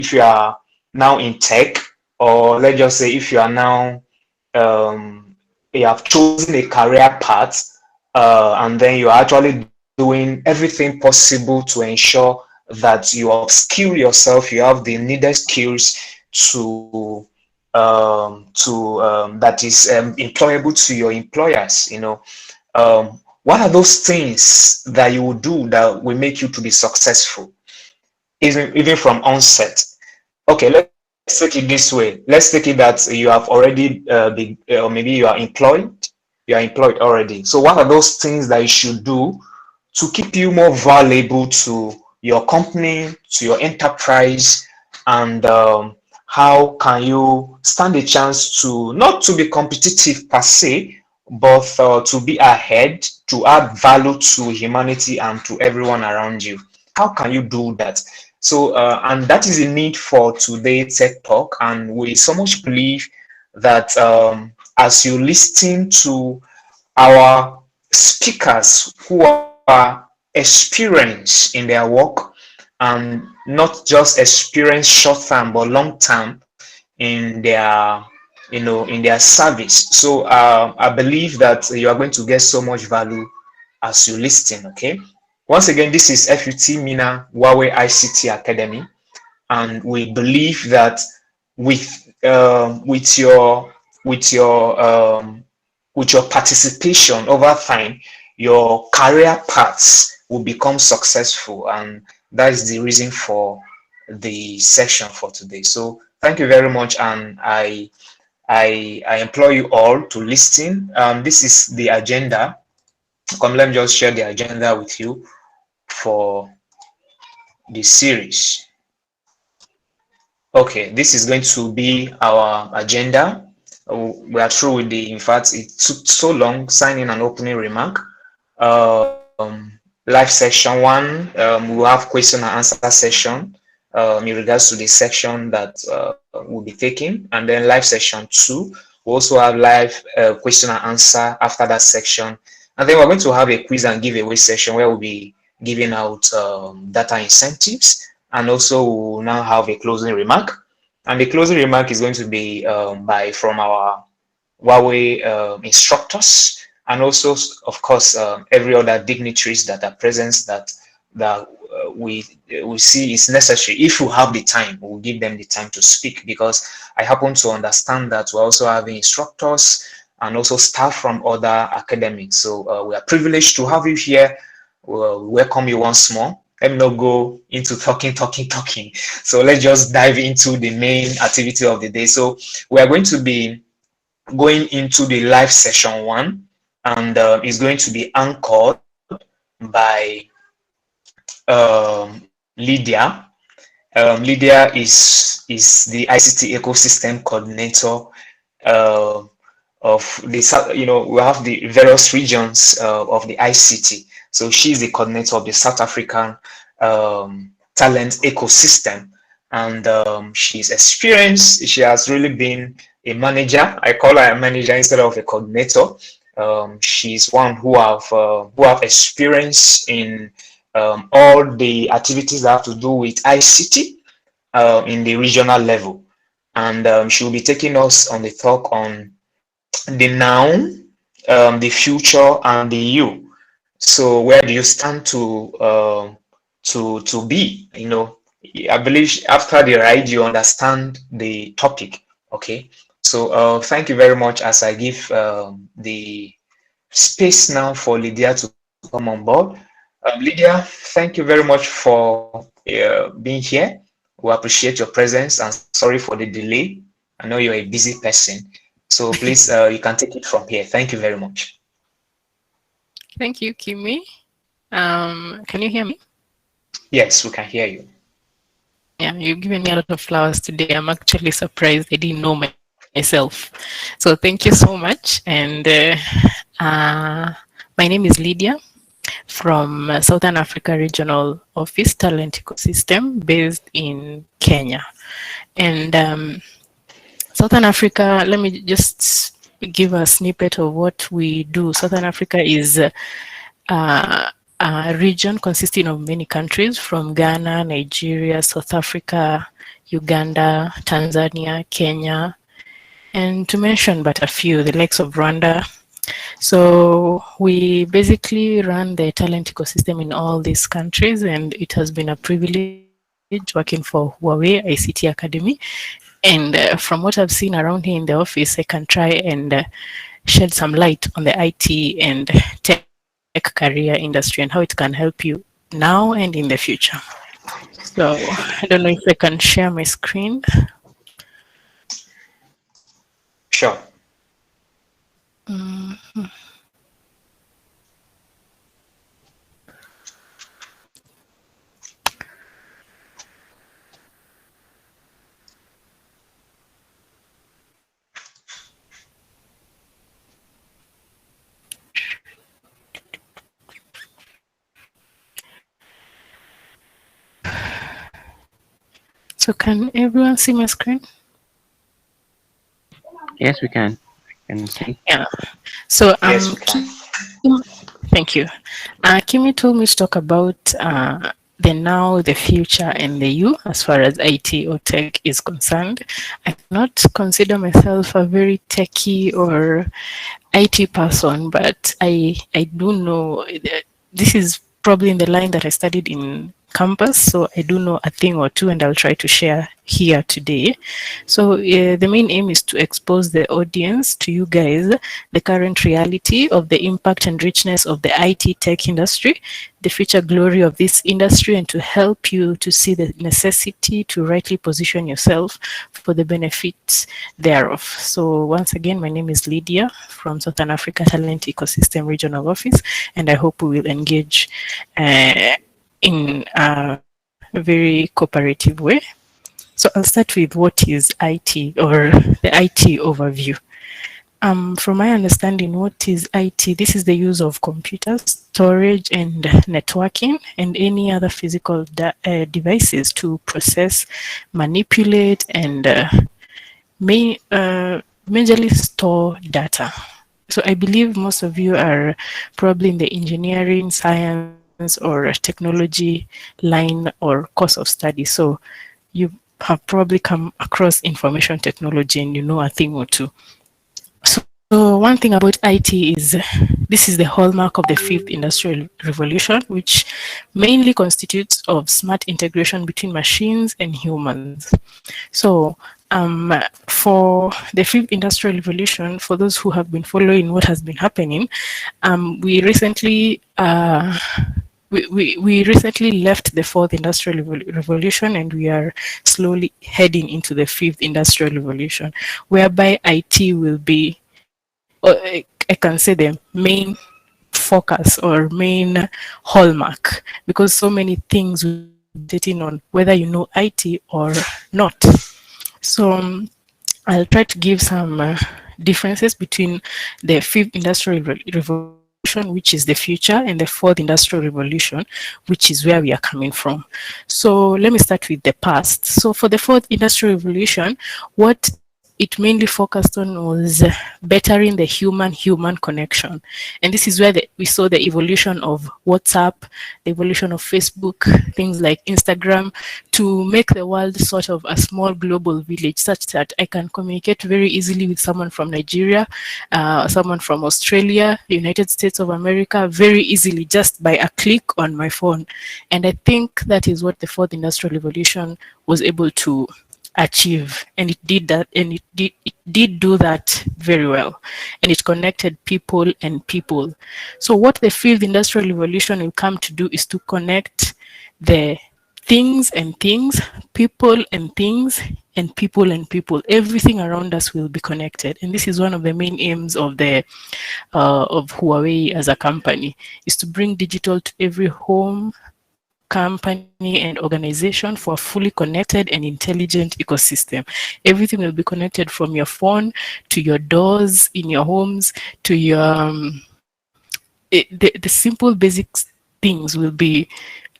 if you are now in tech, or let's just say if you are now you have chosen a career path, and then you are actually doing everything possible to ensure that you upskill yourself, you have the needed skills to that is employable to your employers. What are those things that you will do that will make you to be successful, even from onset? Okay, let's take it this way. Let's take it that you have already been, or maybe you are employed. You are employed already. So what are those things that you should do to keep you more valuable to your company, to your enterprise, and how can you stand a chance to not to be competitive per se, but to be ahead, to add value to humanity and to everyone around you? How can you do that? So, and that is the need for today's Tech Talk. And we so much believe that as you listen to our speakers who are experienced in their work, and not just experience short term but long term in their in their service. So I believe that you are going to get so much value as you listen. Okay, once again, this is FUT Mina Huawei ICT Academy, and we believe that with with your with your with your participation over time, your career paths will become successful, and that is the reason for the session for today. So thank you very much, and I implore you all to listen. This is the agenda. Come, let me just share the agenda with you for the series. Okay, this is going to be our agenda. We are through with in fact, it took so long signing an opening remark. Live section one, we'll have question and answer session in regards to the section that we'll be taking. And then live session two, we also have live question and answer after that section. And then we're going to have a quiz and giveaway session where we'll be giving out data incentives. And also we'll now have a closing remark. And the closing remark is going to be from our Huawei instructors, and also, of course, every other dignitaries that are present that we see is necessary. If we have the time, we'll give them the time to speak, because I happen to understand that we're also having instructors and also staff from other academics. So we are privileged to have you here. We'll welcome you once more. Let me not go into talking. So let's just dive into the main activity of the day. So we are going to be going into the live session one, and it's going to be anchored by Lydia. Lydia is the ICT ecosystem coordinator of the, we have the various regions of the ICT. So she's the coordinator of the South African talent ecosystem, and she's experienced. She has really been a manager. I call her a manager instead of a coordinator. She's one who have experience in all the activities that have to do with ICT in the regional level, and she will be taking us on the talk on the now, the future, and the you. So where do you stand to be? I believe after the ride you understand the topic. Okay, so thank you very much, as I give the space now for Lydia to come on board. Lydia, thank you very much for being here. We appreciate your presence, and sorry for the delay. I know you're a busy person, so please you can take it from here. Thank you very much. Thank you, Kimi. Can you hear me? Yes, we can hear you. Yeah, you've given me a lot of flowers today. I'm actually surprised I didn't know myself. So thank you so much. And my name is Lydia from Southern Africa Regional Office Talent Ecosystem based in Kenya. And Southern Africa, let me just give a snippet of what we do. Southern Africa is a region consisting of many countries from Ghana, Nigeria, South Africa, Uganda, Tanzania, Kenya, and to mention but a few, the likes of Rwanda. So we basically run the talent ecosystem in all these countries, and it has been a privilege working for Huawei ICT Academy. And from what I've seen around here in the office, I can try and shed some light on the IT and tech career industry and how it can help you now and in the future. So I don't know if I can share my screen. Sure. So can everyone see my screen? Yes, we can. Can see. Yeah. So Yes, we can. thank you. Kimi told me to talk about the now, the future, and the you as far as IT or tech is concerned. I cannot consider myself a very techie or IT person, but I do know that this is probably in the line that I studied in campus, so I do know a thing or two, and I'll try to share here today. So the main aim is to expose the audience to you guys the current reality of the impact and richness of the IT tech industry, the future glory of this industry, and to help you to see the necessity to rightly position yourself for the benefits thereof. So once again, my name is Lydia from Southern Africa Talent Ecosystem Regional Office, and I hope we will engage in a very cooperative way. So I'll start with what is IT or the IT overview. From my understanding, what is IT? This is the use of computers, storage, and networking, and any other physical devices to process, manipulate, and majorly store data. So I believe most of you are probably in the engineering, science, or technology line or course of study. So you have probably come across information technology and you know a thing or two. So one thing about IT is this is the hallmark of the fifth industrial revolution, which mainly constitutes of smart integration between machines and humans. So for the fifth industrial revolution, for those who have been following what has been happening, we recently we recently left the fourth industrial revolution and we are slowly heading into the fifth industrial revolution, whereby IT will be, I can say, the main focus or main hallmark, because so many things will be depending on whether you know IT or not. So I'll try to give some differences between the fifth industrial revolution, which is the future, and the fourth industrial revolution, which is where we are coming from. So let me start with the past. So for the fourth industrial revolution, what it mainly focused on was bettering the human-human connection. And this is where we saw the evolution of WhatsApp, the evolution of Facebook, things like Instagram, to make the world sort of a small global village, such that I can communicate very easily with someone from Nigeria, someone from Australia, United States of America, very easily just by a click on my phone. And I think that is what the fourth industrial revolution was able to achieve, and it did that, and it did do that very well, and it connected people and people. So what the fifth industrial revolution will come to do is to connect the things and things, people and things, and people and people. Everything around us will be connected, and this is one of the main aims of the of Huawei as a company, is to bring digital to every home, company, and organization for a fully connected and intelligent ecosystem. Everything will be connected from your phone to your doors in your homes to your the simple basic things will be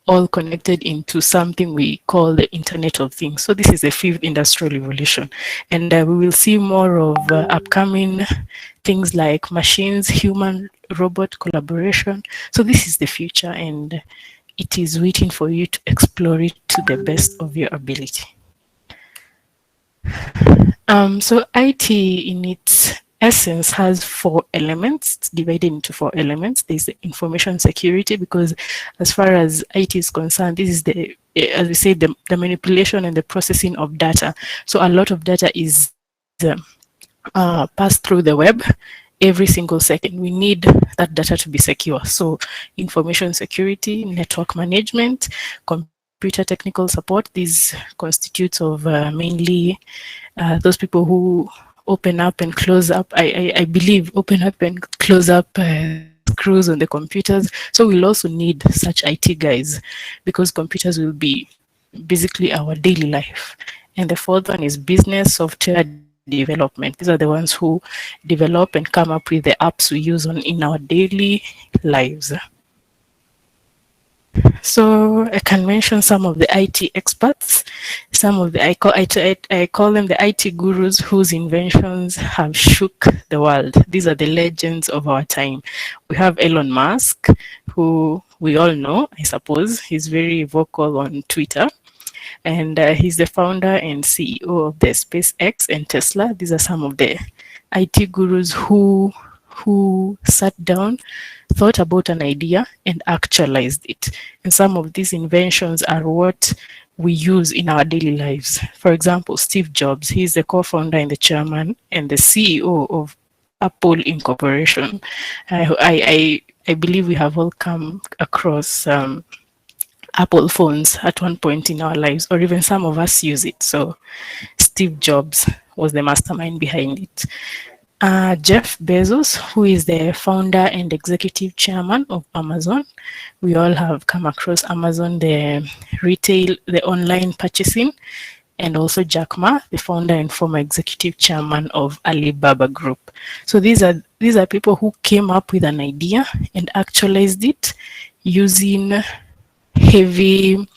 all connected into something we call the Internet of Things. So this is the fifth industrial revolution, and we will see more of upcoming things like machines, human robot collaboration. So this is the future, and it is waiting for you to explore it to the best of your ability. So IT in its essence has four elements. It's divided into four elements. There's the information security, because as far as IT is concerned, this is the, as we say, the manipulation and the processing of data. So a lot of data is passed through the web every single second. We need that data to be secure. So information security, network management, computer technical support, these constitutes of mainly those people who open up and close up, I believe, open up and close up screws on the computers. So we'll also need such IT guys, because computers will be basically our daily life. And the fourth one is business software development. These are the ones who develop and come up with the apps we use in our daily lives. So I can mention some of the IT experts, some of the I call them the IT gurus whose inventions have shook the world. These are the legends of our time. We have Elon Musk, who we all know, I suppose. He's very vocal on Twitter. And he's the founder and CEO of the SpaceX and Tesla. These are some of the IT gurus who sat down, thought about an idea, and actualized it. And some of these inventions are what we use in our daily lives. For example, Steve Jobs, he's the co-founder and the chairman and the CEO of Apple Incorporation. I believe we have all come across Apple phones at one point in our lives, or even some of us use it. So Steve Jobs was the mastermind behind it. Jeff Bezos, who is the founder and executive chairman of Amazon. We all have come across Amazon, the retail, the online purchasing, and also Jack Ma, the founder and former executive chairman of Alibaba Group. So these are people who came up with an idea and actualized it using heavy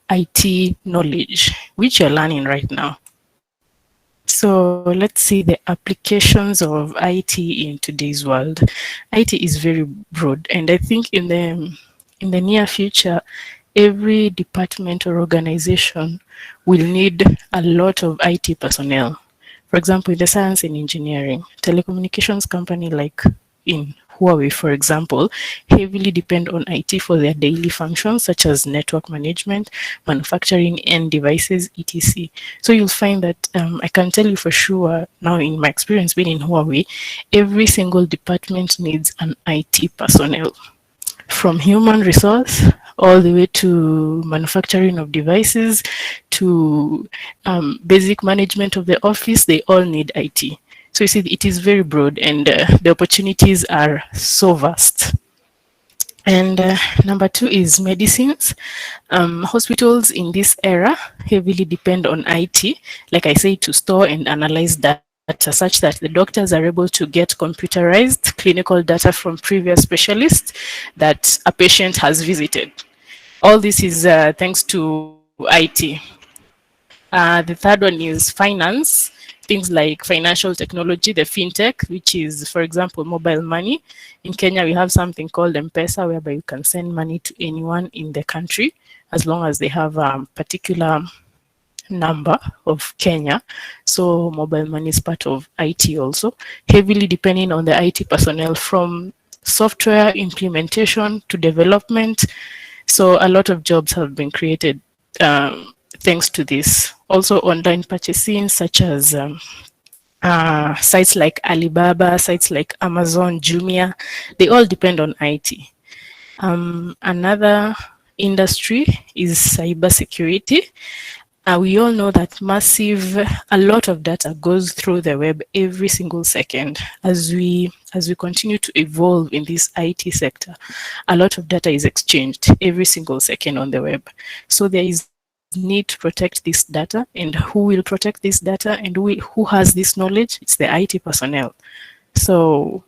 IT knowledge, which you're learning right now. So let's see the applications of IT in today's world. IT is very broad, and I think in the near future, every department or organization will need a lot of IT personnel. For example, in the science and engineering, telecommunications company like in Huawei, for example, heavily depend on IT for their daily functions, such as network management, manufacturing end devices, etc. So you'll find that I can tell you for sure now, in my experience being in Huawei, every single department needs an IT personnel, from human resource all the way to manufacturing of devices to basic management of the office. They all need IT. So you see, it is very broad, and the opportunities are so vast. And number two is medicines. Hospitals in this era heavily depend on IT, like I say, to store and analyze data such that the doctors are able to get computerized clinical data from previous specialists that a patient has visited. All this is thanks to IT. The third one is finance, things like financial technology, the fintech, which is, for example, mobile money. In Kenya, we have something called M-Pesa, whereby you can send money to anyone in the country as long as they have a particular number of Kenya. So mobile money is part of IT also, heavily depending on the IT personnel, from software implementation to development. So a lot of jobs have been created thanks to this. Also online purchasing, such as sites like Alibaba, sites like Amazon, Jumia, they all depend on IT. Another industry is cybersecurity. We all know that a lot of data goes through the web every single second. As we continue to evolve in this IT sector, a lot of data is exchanged every single second on the web. So there is need to protect this data, and who will protect this data, and who has this knowledge? It's the IT personnel. So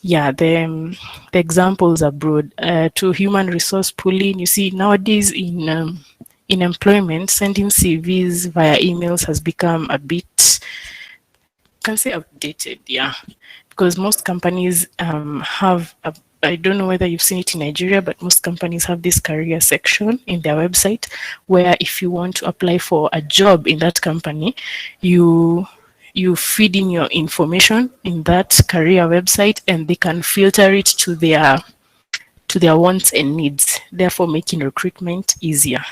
yeah, the examples are broad. To human resource pooling, you see nowadays in employment, sending CVs via emails has become a bit, I can say, outdated, yeah, because most companies have I don't know whether you've seen it in Nigeria, but most companies have this career section in their website where if you want to apply for a job in that company, you you feed in your information in that career website, and they can filter it to their wants and needs, therefore making recruitment easier.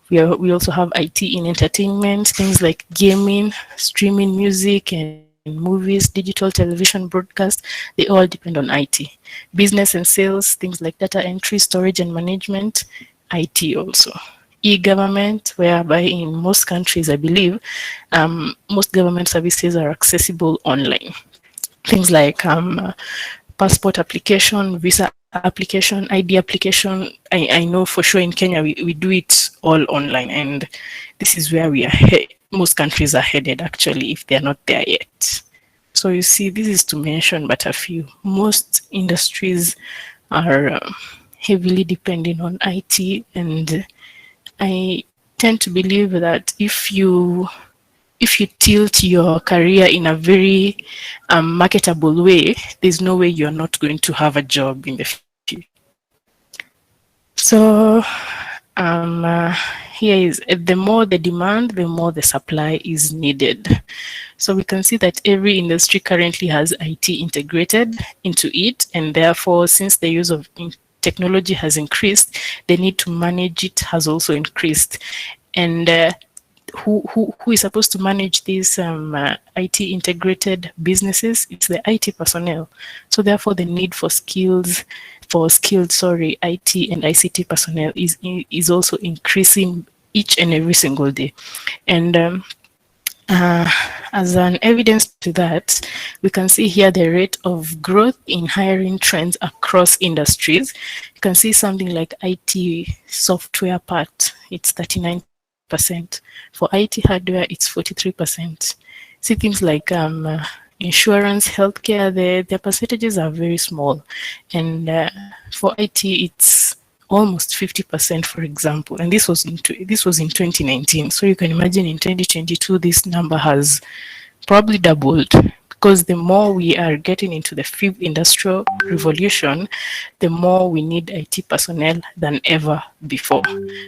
We also have IT in entertainment, things like gaming, streaming music and movies, digital television broadcast, they all depend on IT. Business and sales, things like data entry, storage and management, IT also. E-government, whereby in most countries, I believe, most government services are accessible online. Things like passport application, visa application, ID application. I know for sure in Kenya we do it all online, and this is where most countries are headed actually if they're not there yet. So you see, this is to mention but a few. Most industries are heavily depending on IT, and I tend to believe that if you tilt your career in a very marketable way, there's no way you're not going to have a job in the future. So here is the more the demand, the more the supply is needed. So we can see that every industry currently has IT integrated into it, and therefore, since the use of technology has increased, the need to manage it has also increased. And who is supposed to manage these IT integrated businesses? It's the IT personnel. So therefore, the need for skilled IT and ICT personnel is also increasing each and every single day. And as an evidence to that, we can see here the rate of growth in hiring trends across industries. You can see something like IT software part, it's 39%. For IT hardware, it's 43%. See things like insurance, healthcare, their percentages are very small. And for IT, it's almost 50%, for example. And this was in 2019. So you can imagine in 2022, this number has probably doubled, because the more we are getting into the fifth industrial revolution, the more we need IT personnel than ever before.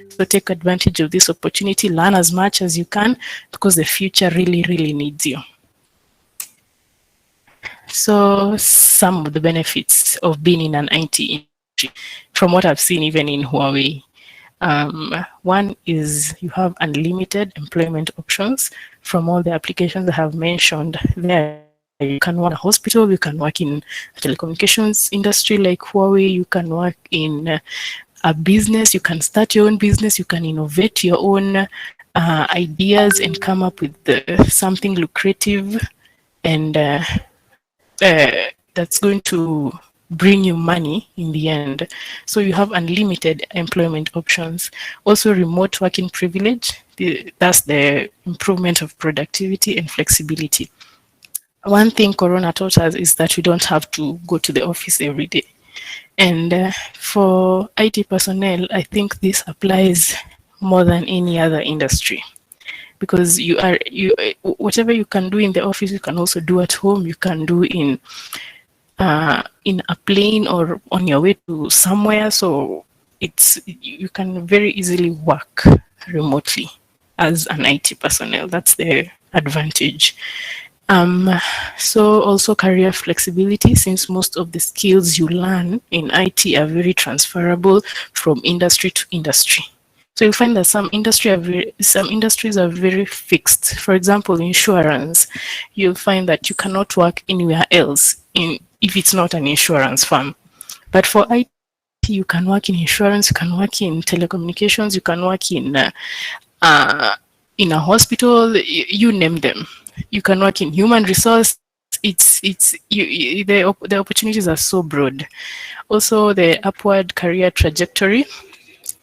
So take advantage of this opportunity, learn as much as you can, because the future really, really needs you. So some of the benefits of being in an IT industry, from what I've seen even in Huawei, one is you have unlimited employment options from all the applications I have mentioned there. You can work in a hospital, you can work in a telecommunications industry like Huawei, you can work in a business, you can start your own business, you can innovate your own ideas and come up with something lucrative and that's going to bring you money in the end. So you have unlimited employment options. Also remote working privilege, that's the improvement of productivity and flexibility. One thing Corona taught us is that we don't have to go to the office every day. And for IT personnel, I think this applies more than any other industry, because whatever you can do in the office, you can also do at home. You can do in a plane or on your way to somewhere. So you can very easily work remotely as an IT personnel. That's the advantage. So also career flexibility, since most of the skills you learn in IT are very transferable from industry to industry. So you'll find that some industries are very fixed. For example, insurance, you'll find that you cannot work anywhere else if it's not an insurance firm. But for IT, you can work in insurance, you can work in telecommunications, you can work in a hospital, you name them. You can work in human resource. The opportunities are so broad. Also, the upward career trajectory.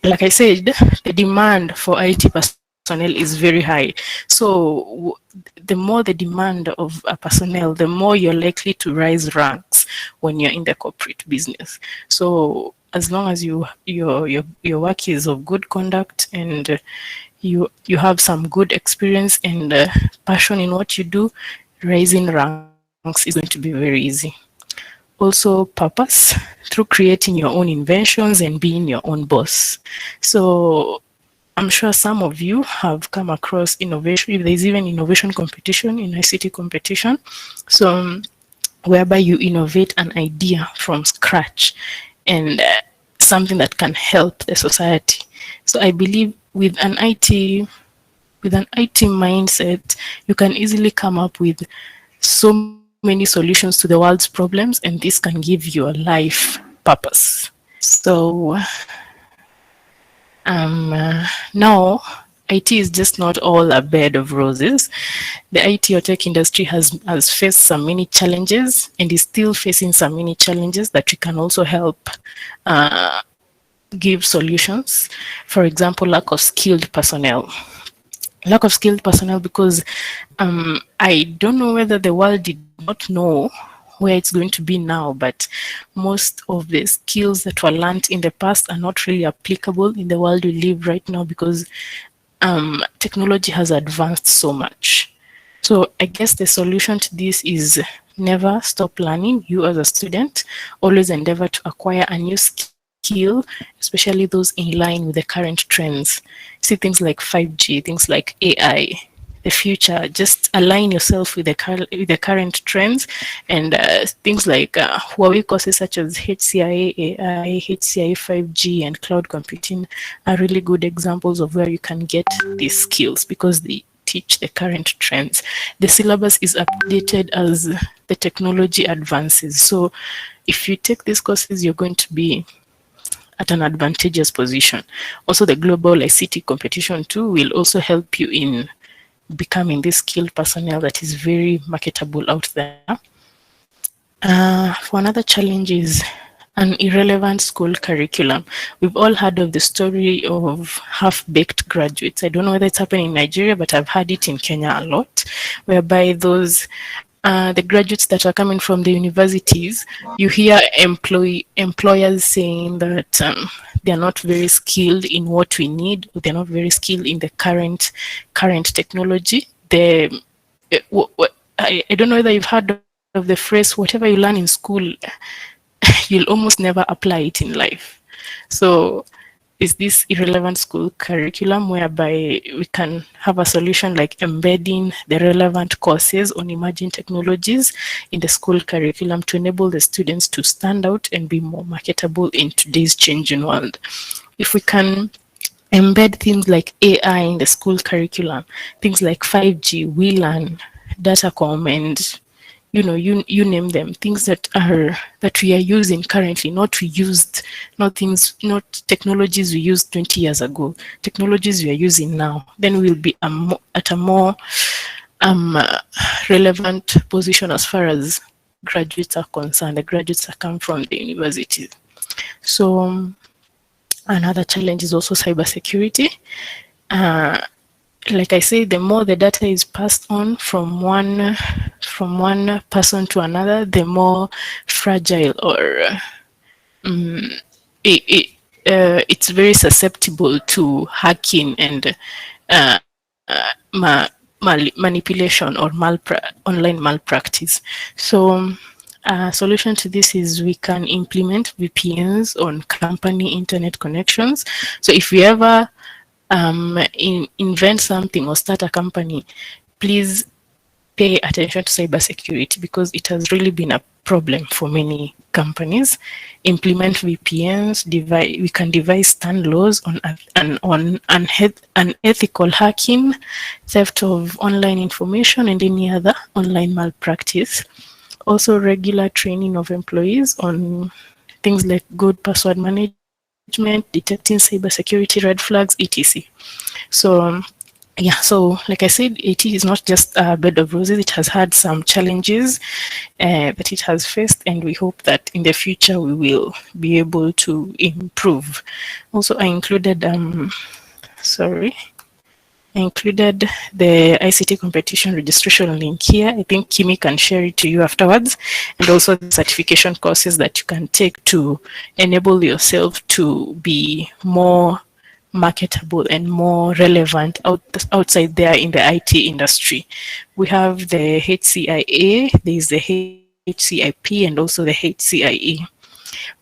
Like I said, the demand for IT personnel is very high. So the more the demand of a personnel, the more you're likely to rise ranks when you're in the corporate business. So as long as your work is of good conduct and you have some good experience and passion in what you do, rising ranks is going to be very easy. Also purpose, through creating your own inventions and being your own boss. So I'm sure some of you have come across innovation. If there's even innovation competition in ICT competition, so whereby you innovate an idea from scratch and something that can help the society. So I believe with an IT mindset, you can easily come up with so many solutions to the world's problems, and this can give you a life purpose. So now, IT is just not all a bed of roses. The IT or tech industry has faced some many challenges and is still facing some many challenges that we can also help give solutions. For example, lack of skilled personnel. Lack of skilled personnel because I don't know whether the world did not know where it's going to be now, but most of the skills that were learned in the past are not really applicable in the world we live right now because technology has advanced so much. So I guess the solution to this is never stop learning. You as a student, always endeavor to acquire a new skill, especially those in line with the current trends. See things like 5G, things like AI, the future. Just align yourself with the current trends and things like Huawei courses such as HCIA AI, HCIA 5G, and cloud computing are really good examples of where you can get these skills because they teach the current trends. The syllabus is updated as the technology advances. So if you take these courses, you're going to be at an advantageous position. Also, the global ICT competition too will also help you in becoming this skilled personnel that is very marketable out there. For another challenge is an irrelevant school curriculum. We've all heard of the story of half-baked graduates. I don't know whether it's happening in Nigeria, but I've heard it in Kenya a lot, whereby those the graduates that are coming from the universities, you hear employers saying that they're not very skilled in what we need. They're not very skilled in the current technology. I don't know whether you've heard of the phrase, whatever you learn in school, you'll almost never apply it in life. So is this irrelevant school curriculum whereby we can have a solution like embedding the relevant courses on emerging technologies in the school curriculum to enable the students to stand out and be more marketable in today's changing world. If we can embed things like AI in the school curriculum, things like 5G, WLAN, Datacom, and you name them, things that we are using currently, not technologies we used 20 years ago, technologies we are using now, then we'll be at a more relevant position as far as graduates are concerned, the graduates that come from the universities. So another challenge is also cybersecurity. Like I say, the more the data is passed on from one person to another, the more fragile or it's very susceptible to hacking and manipulation or online malpractice. So a solution to this is we can implement VPNs on company internet connections. So if we ever invent something or start a company, please pay attention to cybersecurity because it has really been a problem for many companies. Implement VPNs, we can devise stand laws on unethical hacking, theft of online information, and any other online malpractice. Also, regular training of employees on things like good password management, detecting cybersecurity red flags, etc. So yeah, so like I said, IT is not just a bed of roses. It has had some challenges that it has faced, and we hope that in the future we will be able to improve. Also, I included the ICT competition registration link here. I think Kimi can share it to you afterwards, and also the certification courses that you can take to enable yourself to be more marketable and more relevant outside there in the IT industry. We have the HCIA, there is the HCIP, and also the HCIE.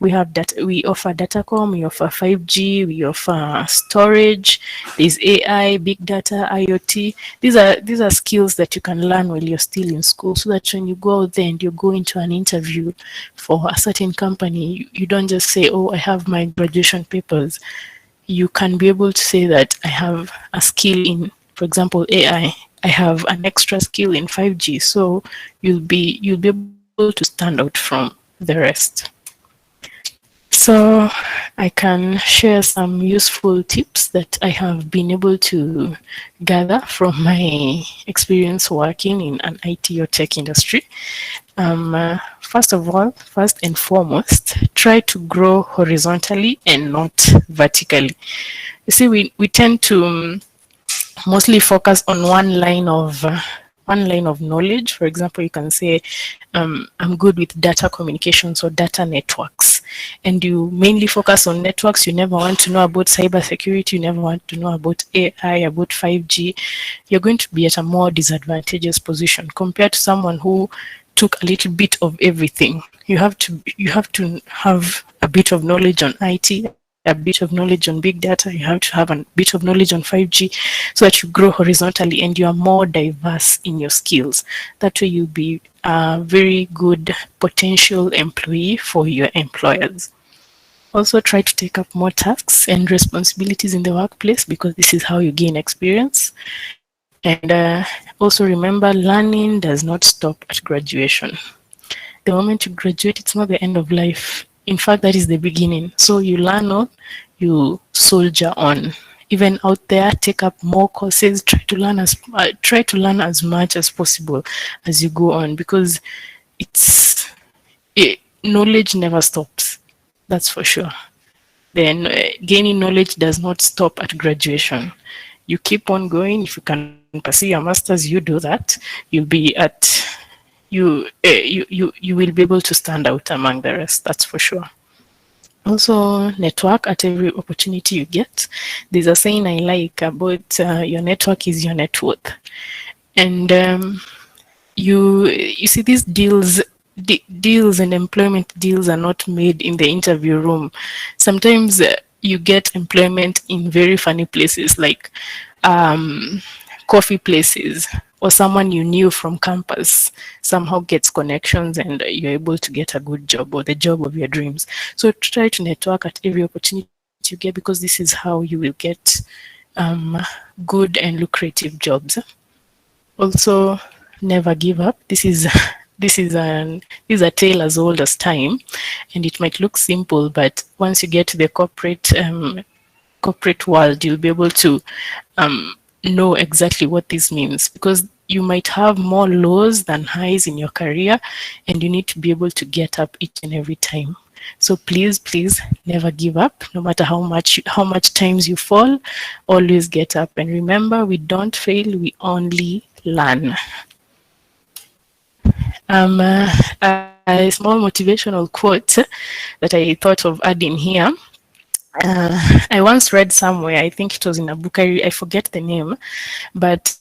We have that. We offer datacom, we offer 5G, we offer storage. There's AI, big data, IoT. These are skills that you can learn while you're still in school, so that when you go out there and you go into an interview for a certain company, you don't just say, "Oh, I have my graduation papers." You can be able to say that I have a skill in, for example, AI. I have an extra skill in 5G, so you'll be able to stand out from the rest. So I can share some useful tips that I have been able to gather from my experience working in an IT or tech industry. First of all, first and foremost, try to grow horizontally and not vertically. You see, we tend to mostly focus on one line of knowledge. For example, you can say, I'm good with data communications or data networks, and you mainly focus on networks. You never want to know about cyber security. You never want to know about AI, about 5G. You're going to be at a more disadvantageous position compared to someone who took a little bit of everything. You have to have a bit of knowledge on IT, a bit of knowledge on big data. You have to have a bit of knowledge on 5G, so that you grow horizontally and you are more diverse in your skills. That way you'll be a very good potential employee for your employers. Also, try to take up more tasks and responsibilities in the workplace, because this is how you gain experience. And also remember, learning does not stop at graduation. The moment you graduate, it's not the end of life. In fact, that is the beginning. So you learn on, you soldier on. Even out there, take up more courses. Try to learn as much as possible as you go on, because knowledge never stops. That's for sure. Then gaining knowledge does not stop at graduation. You keep on going. If you can pursue your masters, you do that. You'll be at you will be able to stand out among the rest. That's for sure. Also, network at every opportunity you get. There's a saying I like about your network is your net worth. And you see, these deals and employment deals are not made in the interview room. Sometimes you get employment in very funny places, like coffee places, or someone you knew from campus somehow gets connections and you're able to get a good job or the job of your dreams. So try to network at every opportunity you get, because this is how you will get good and lucrative jobs. Also, never give up. This is a tale as old as time, and it might look simple, but once you get to the corporate world, you'll be able to know exactly what this means, because you might have more lows than highs in your career, and you need to be able to get up each and every time. So please never give up. No matter how much times you fall, always get up. And remember, we don't fail, we only learn. A small motivational quote that I thought of adding here. I once read somewhere, I think it was in a book, I forget the name, but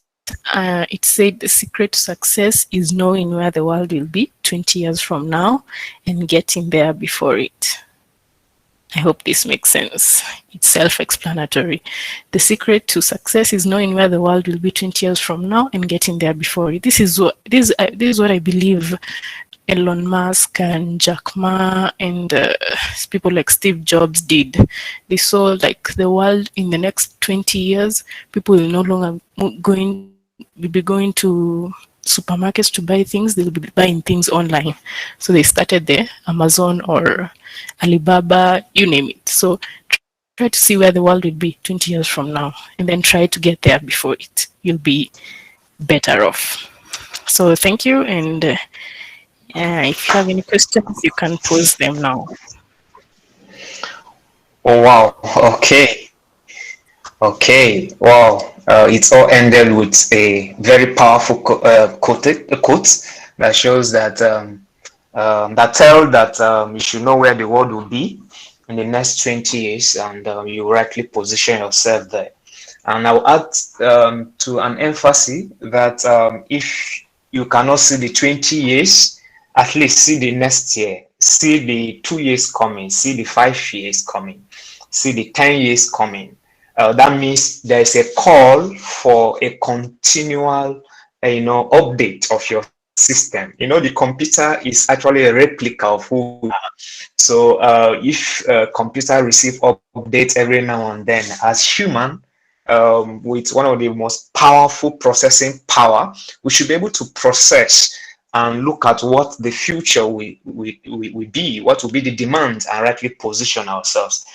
it said the secret to success is knowing where the world will be 20 years from now and getting there before it. I hope this makes sense. It's self-explanatory. The secret to success is knowing where the world will be 20 years from now and getting there before it. This is what I believe Elon Musk and Jack Ma and people like Steve Jobs did. They saw like the world in the next 20 years, people will no longer be going to supermarkets to buy things. They'll be buying things online. So they started there, Amazon or Alibaba, you name it. So try to see where the world will be 20 years from now, and then try to get there before it. You'll be better off. So thank you, and if you have any questions, you can pose them now. Oh wow. Okay. Wow. It's all ended with a very powerful quote that shows that you should know where the world will be in the next 20 years, and you rightly position yourself there. And I'll add to an emphasis that if you cannot see the 20 years, at least see the next year. see the 2 years coming, see the 5 years coming, see the 10 years coming. That means there is a call for a continual, update of your system. The computer is actually a replica of who we are. So if computer receive updates every now and then, as human, with one of the most powerful processing power, we should be able to process and look at what the future will be, what will be the demands, and rightly position ourselves.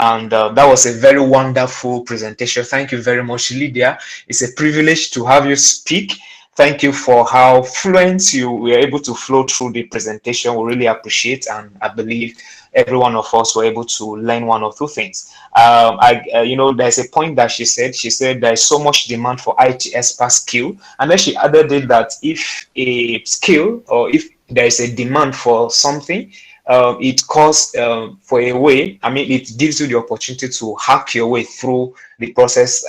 And that was a very wonderful presentation. Thank you very much, Lydia. It's a privilege to have you speak. Thank you for how fluent you were able to flow through the presentation. We really appreciate, and I believe every one of us were able to learn one or two things. There's a point that she said. She said there is so much demand for IT expert skill, and then she added it that if a skill or if there is a demand for something, it calls for a way. I mean, it gives you the opportunity to hack your way through the process,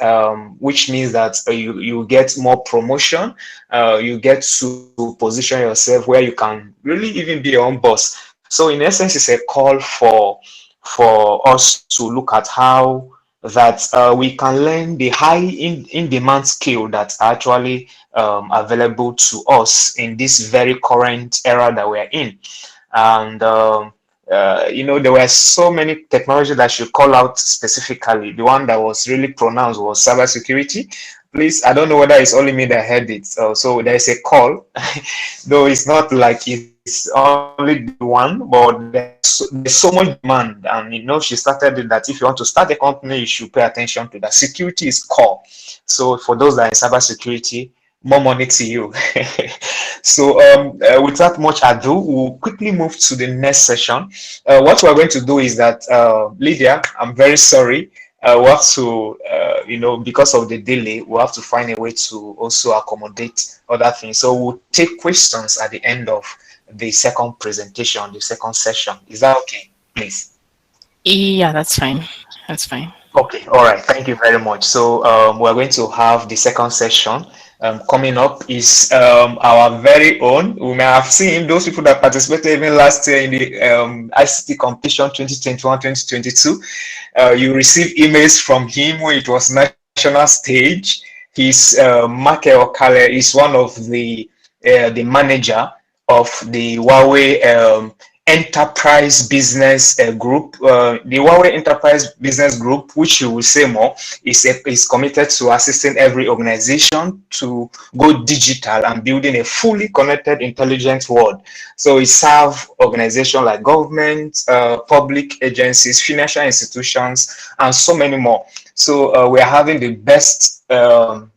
which means that you get more promotion. You get to position yourself where you can really even be your own boss. So in essence, it's a call for us to look at how that we can learn the high in demand skill that's actually available to us in this very current era that we're in. And there were so many technology that should call out specifically. The one that was really pronounced was cybersecurity. Please, I don't know whether it's only me that heard it. So there's a call, though it's not like it's only the one, but there's so much demand. And she started it that if you want to start a company, you should pay attention to that. Security is core. So for those that are in cybersecurity, more money to you. So without much ado, we'll quickly move to the next session. What we're going to do is that, Lydia, I'm very sorry. We'll have to, because of the delay, we'll have to find a way to also accommodate other things. So we'll take questions at the end of the second presentation, the second session. Is that okay, please? Yeah, that's fine. That's fine. Okay, all right. Thank you very much. So we're going to have the second session. Coming up is our very own. We may have seen those people that participated even last year in the ICT competition 2021-2022. You received emails from him when it was national stage. He's Michael Okale is one of the manager of the Huawei Enterprise Business Group. The Huawei Enterprise Business Group, which you will say more, is committed to assisting every organization to go digital and building a fully connected, intelligent world. So it serves organizations like government, public agencies, financial institutions, and so many more. So we are having the best, person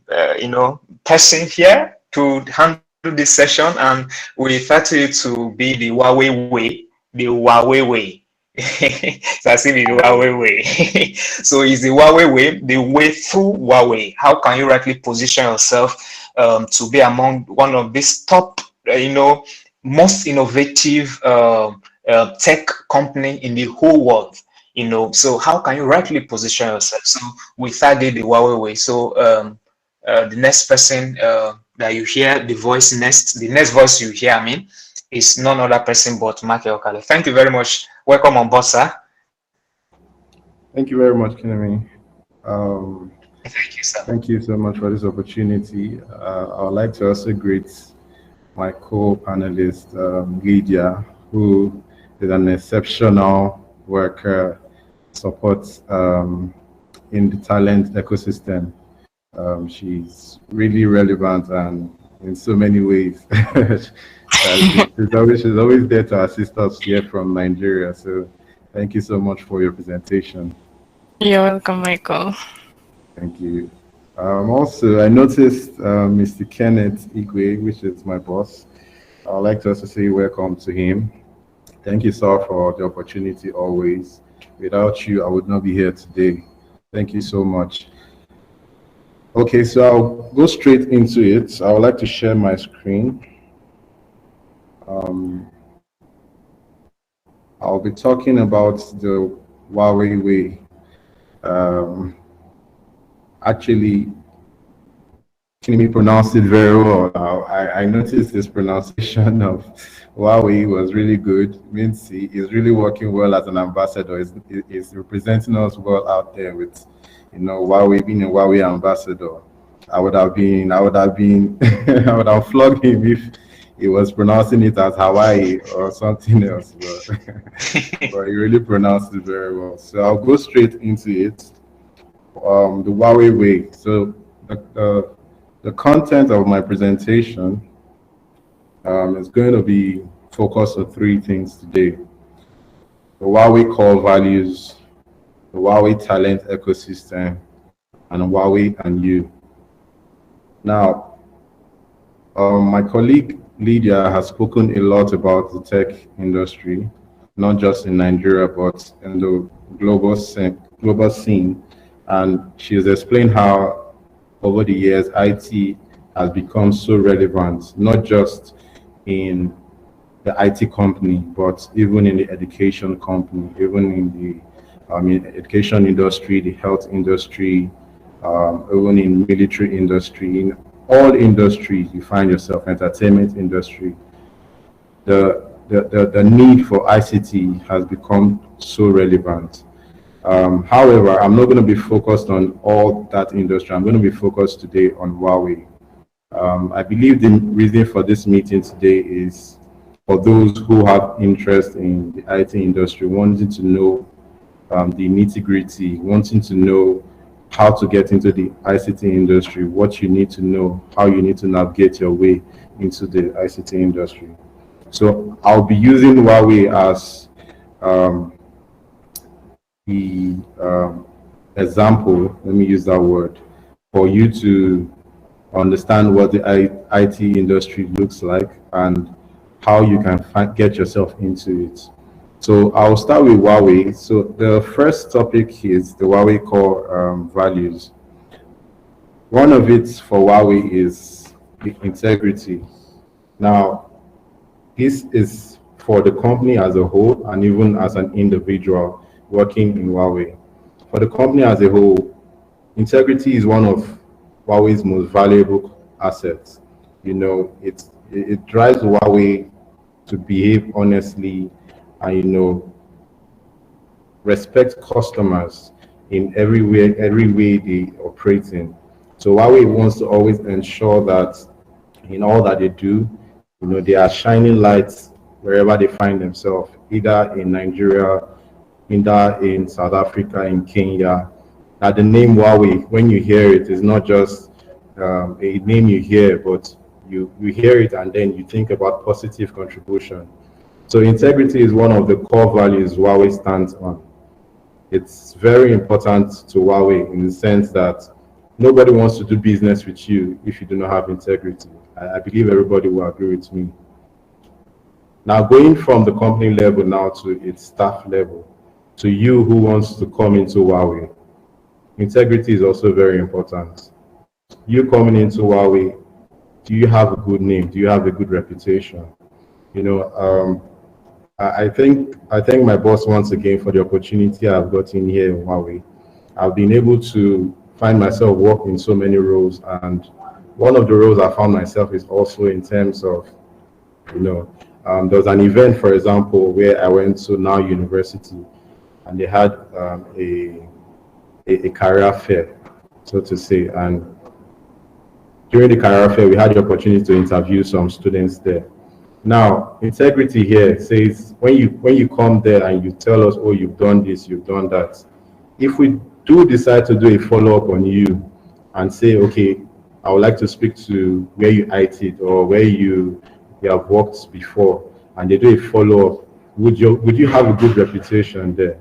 here to handle this session, and we refer to it to be the Huawei way, the Huawei way. So I say the Huawei way. So it's the Huawei way, the way through Huawei. How can you rightly position yourself to be among one of these top, most innovative tech company in the whole world? So how can you rightly position yourself? So we started the Huawei way. So the next person that you hear, the next voice you hear, is none other person but Michael Okale. Thank you very much. Welcome on board, sir. Thank you very much, Kinemi. Thank you, sir. Thank you so much for this opportunity. I would like to also greet my co-panelist, Lydia, who is an exceptional worker, supports in the talent ecosystem. She's really relevant and in so many ways. she's always there to assist us here from Nigeria. So thank you so much for your presentation. You're welcome, Michael. Thank you. Also, I noticed Mr. Kenneth Igwe, which is my boss. I'd like to also say welcome to him. Thank you, sir, for the opportunity always. Without you, I would not be here today. Thank you so much. Okay, so I'll go straight into it. I would like to share my screen. I'll be talking about the Huawei way. Actually, me pronounce it very well. I noticed his pronunciation of Huawei was really good. It means he is really working well as an ambassador. He's representing us well out there with, Huawei being a Huawei ambassador. I would have been, I would have flogged him if he was pronouncing it as Hawaii or something else. But, but he really pronounced it very well. So I'll go straight into it. The Huawei way. So the content of my presentation is going to be focused on three things today: the Huawei core values, the Huawei talent ecosystem, and Huawei and you. Now, my colleague Lydia has spoken a lot about the tech industry, not just in Nigeria, but in the global scene. And she's explained how over the years, IT has become so relevant, not just in the IT company, but even in the education company, even in the education industry, the health industry, even in military industry, in all industries you find yourself, entertainment industry, the need for ICT has become so relevant. However, I'm not going to be focused on all that industry. I'm going to be focused today on Huawei. I believe the reason for this meeting today is for those who have interest in the IT industry, wanting to know the nitty-gritty, wanting to know how to get into the ICT industry, what you need to know, how you need to navigate your way into the ICT industry. So I'll be using Huawei as the example, let me use that word, for you to understand what the IT industry looks like and how you can get yourself into it. So I'll start with Huawei. So the first topic is the Huawei core values. One of it for Huawei is the integrity. Now, this is for the company as a whole and even as an individual working in Huawei. For the company as a whole, integrity is one of Huawei's most valuable assets. It drives Huawei to behave honestly and respect customers in every way they operate in. So Huawei wants to always ensure that in all that they do, they are shining lights wherever they find themselves, either in Nigeria, either in South Africa, in Kenya. That the name Huawei, when you hear it, is not just a name you hear, but you hear it and then you think about positive contribution. So integrity is one of the core values Huawei stands on. It's very important to Huawei in the sense that nobody wants to do business with you if you do not have integrity. I believe everybody will agree with me. Now, going from the company level now to its staff level, to you who wants to come into Huawei, integrity is also very important. You coming into Huawei, do you have a good name? Do you have a good reputation? I thank my boss once again for the opportunity I've gotten here in Huawei. I've been able to find myself working in so many roles, and one of the roles I found myself is also in terms of, there was an event, for example, where I went to Now University, and they had a career fair, so to say, and during the career fair, we had the opportunity to interview some students there. Now, integrity here says when you come there and you tell us, oh, you've done this, you've done that. If we do decide to do a follow-up on you and say, okay, I would like to speak to where you IT or where you have worked before, and they do a follow-up, would you have a good reputation there?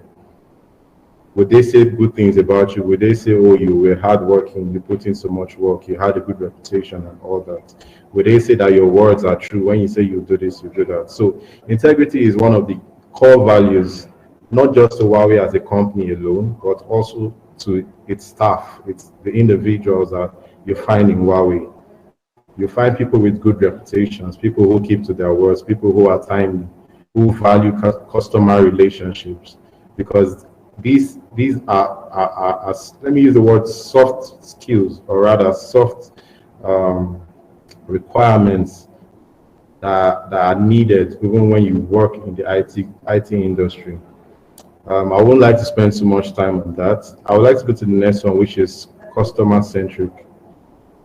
Would they say good things about you? Would they say, oh, you were hardworking, you put in so much work, you had a good reputation and all that? Would they say that your words are true when you say you do this, you do that? So integrity is one of the core values, not just to Huawei as a company alone, but also to its staff, it's the individuals that you find in Huawei. You find people with good reputations, people who keep to their words, people who are timely, who value customer relationships, because these are let me use the word soft skills, or rather soft um, requirements that are needed even when you work in the IT industry. I wouldn't like to spend too much time on that. I would like to go to the next one, which is customer-centric.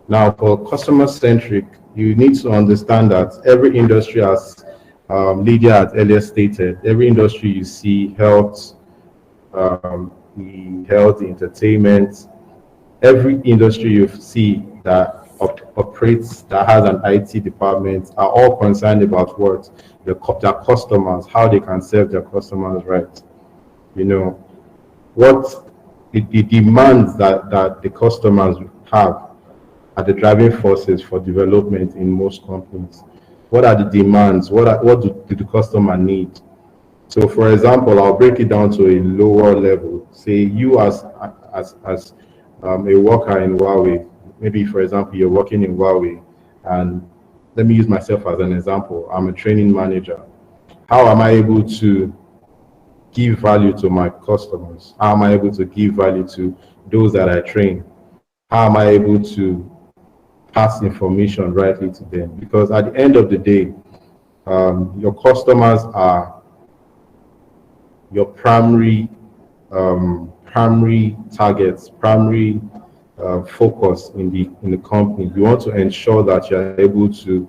Now, for customer-centric, you need to understand that every industry, as Lydia had earlier stated, every industry you see, health, the entertainment, every industry you see that operates, that has an IT department, are all concerned about what their customers, how they can serve their customers right. You know, what the demands that the customers have are the driving forces for development in most companies. What are the demands? What do the customer need? So, for example, I'll break it down to a lower level. Say you as a worker in Huawei. Maybe, for example, you're working in Huawei, and let me use myself as an example. I'm a training manager. How am I able to give value to my customers? How am I able to give value to those that I train? How am I able to pass information rightly to them? Because at the end of the day, your customers are your primary targets, primary focus in the company. You want to ensure that you're able to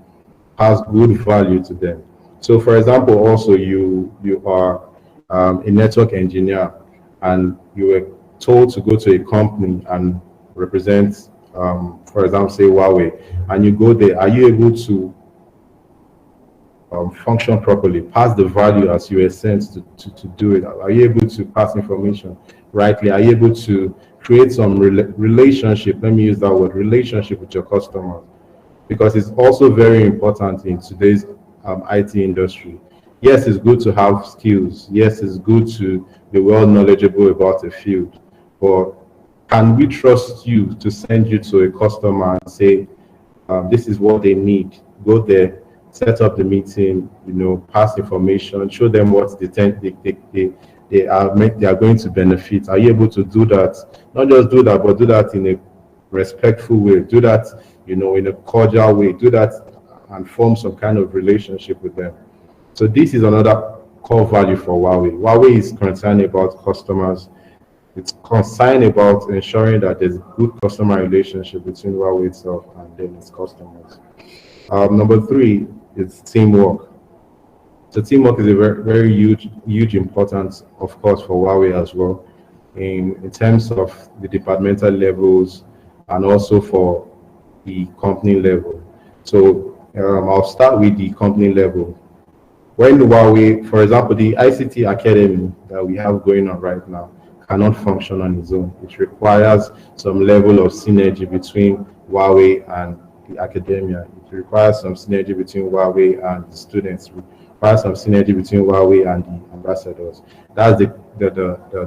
pass good value to them. So, for example, also you are a network engineer, and you were told to go to a company and represent, for example, say Huawei, and you go there. Are you able to function properly, pass the value as you were sent to do it? Are you able to pass information rightly? Are you able to create some relationship? Let me use that word, relationship with your customers, because it's also very important in today's IT industry. Yes, it's good to have skills. Yes, it's good to be well knowledgeable about a field, but can we trust you to send you to a customer and say, this is what they need? Go there, set up the meeting, pass information, show them what they are going to benefit. Are you able to do that? Not just do that, but do that in a respectful way. Do that, in a cordial way. Do that and form some kind of relationship with them. So this is another core value for Huawei. Huawei is concerned about customers. It's concerned about ensuring that there's a good customer relationship between Huawei itself and then its customers. Number 3 is teamwork. So teamwork is a very, very huge importance, of course, for Huawei as well, in terms of the departmental levels and also for the company level. So I'll start with the company level. When Huawei, for example, the ICT Academy that we have going on right now cannot function on its own. It requires some level of synergy between Huawei and the academia. It requires some synergy between Huawei and the students. It requires some synergy between Huawei and the ambassadors. That's the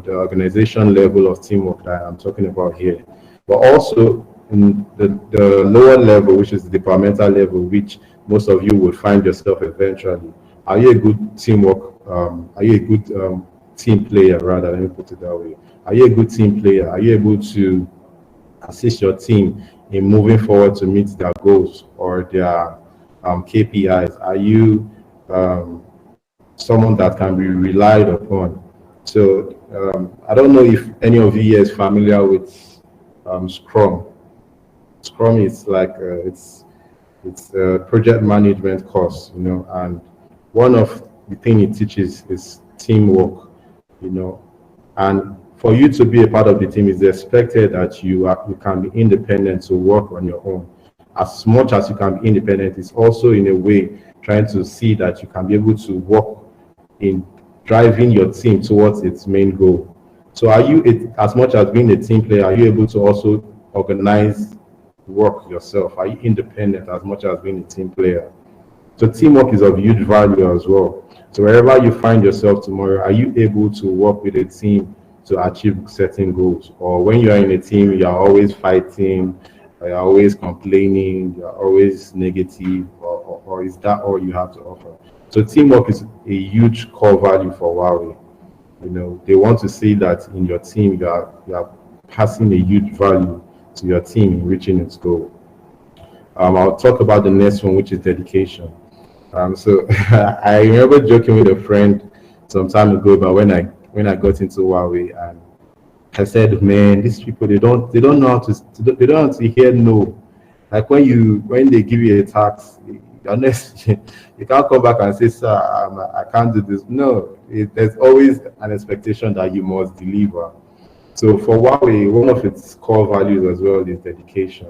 organization level of teamwork that I'm talking about here. But also in the lower level, which is the departmental level, which most of you will find yourself eventually. Are you a good teamwork? Are you a good team player, rather? Let me put it that way. Are you a good team player? Are you able to assist your team in moving forward to meet their goals or their KPIs? Are you someone that can be relied upon? So I don't know if any of you is familiar with Scrum. Scrum is like it's a project management course, and one of the things it teaches is teamwork, and for you to be a part of the team, it's expected that you can be independent to work on your own. As much as you can be independent, it's also in a way trying to see that you can be able to work in driving your team towards its main goal. So are you, as much as being a team player, are you able to also organize work yourself? Are you independent as much as being a team player? So teamwork is of huge value as well. So wherever you find yourself tomorrow, are you able to work with a team to achieve certain goals? Or when you are in a team, you are always fighting, you're always complaining, you're always negative, or is that all you have to offer? So teamwork is a huge core value for Huawei. They want to see that in your team, you are passing a huge value to your team in reaching its goal. I'll talk about the next one, which is dedication. So I remember joking with a friend some time ago, but when I got into Huawei, and I said, man, these people they don't know how to they don't know how to hear no. Like when they give you a task, honest, you can't come back and say, sir, I can't do this. No, there's always an expectation that you must deliver. So for Huawei, one of its core values as well is dedication.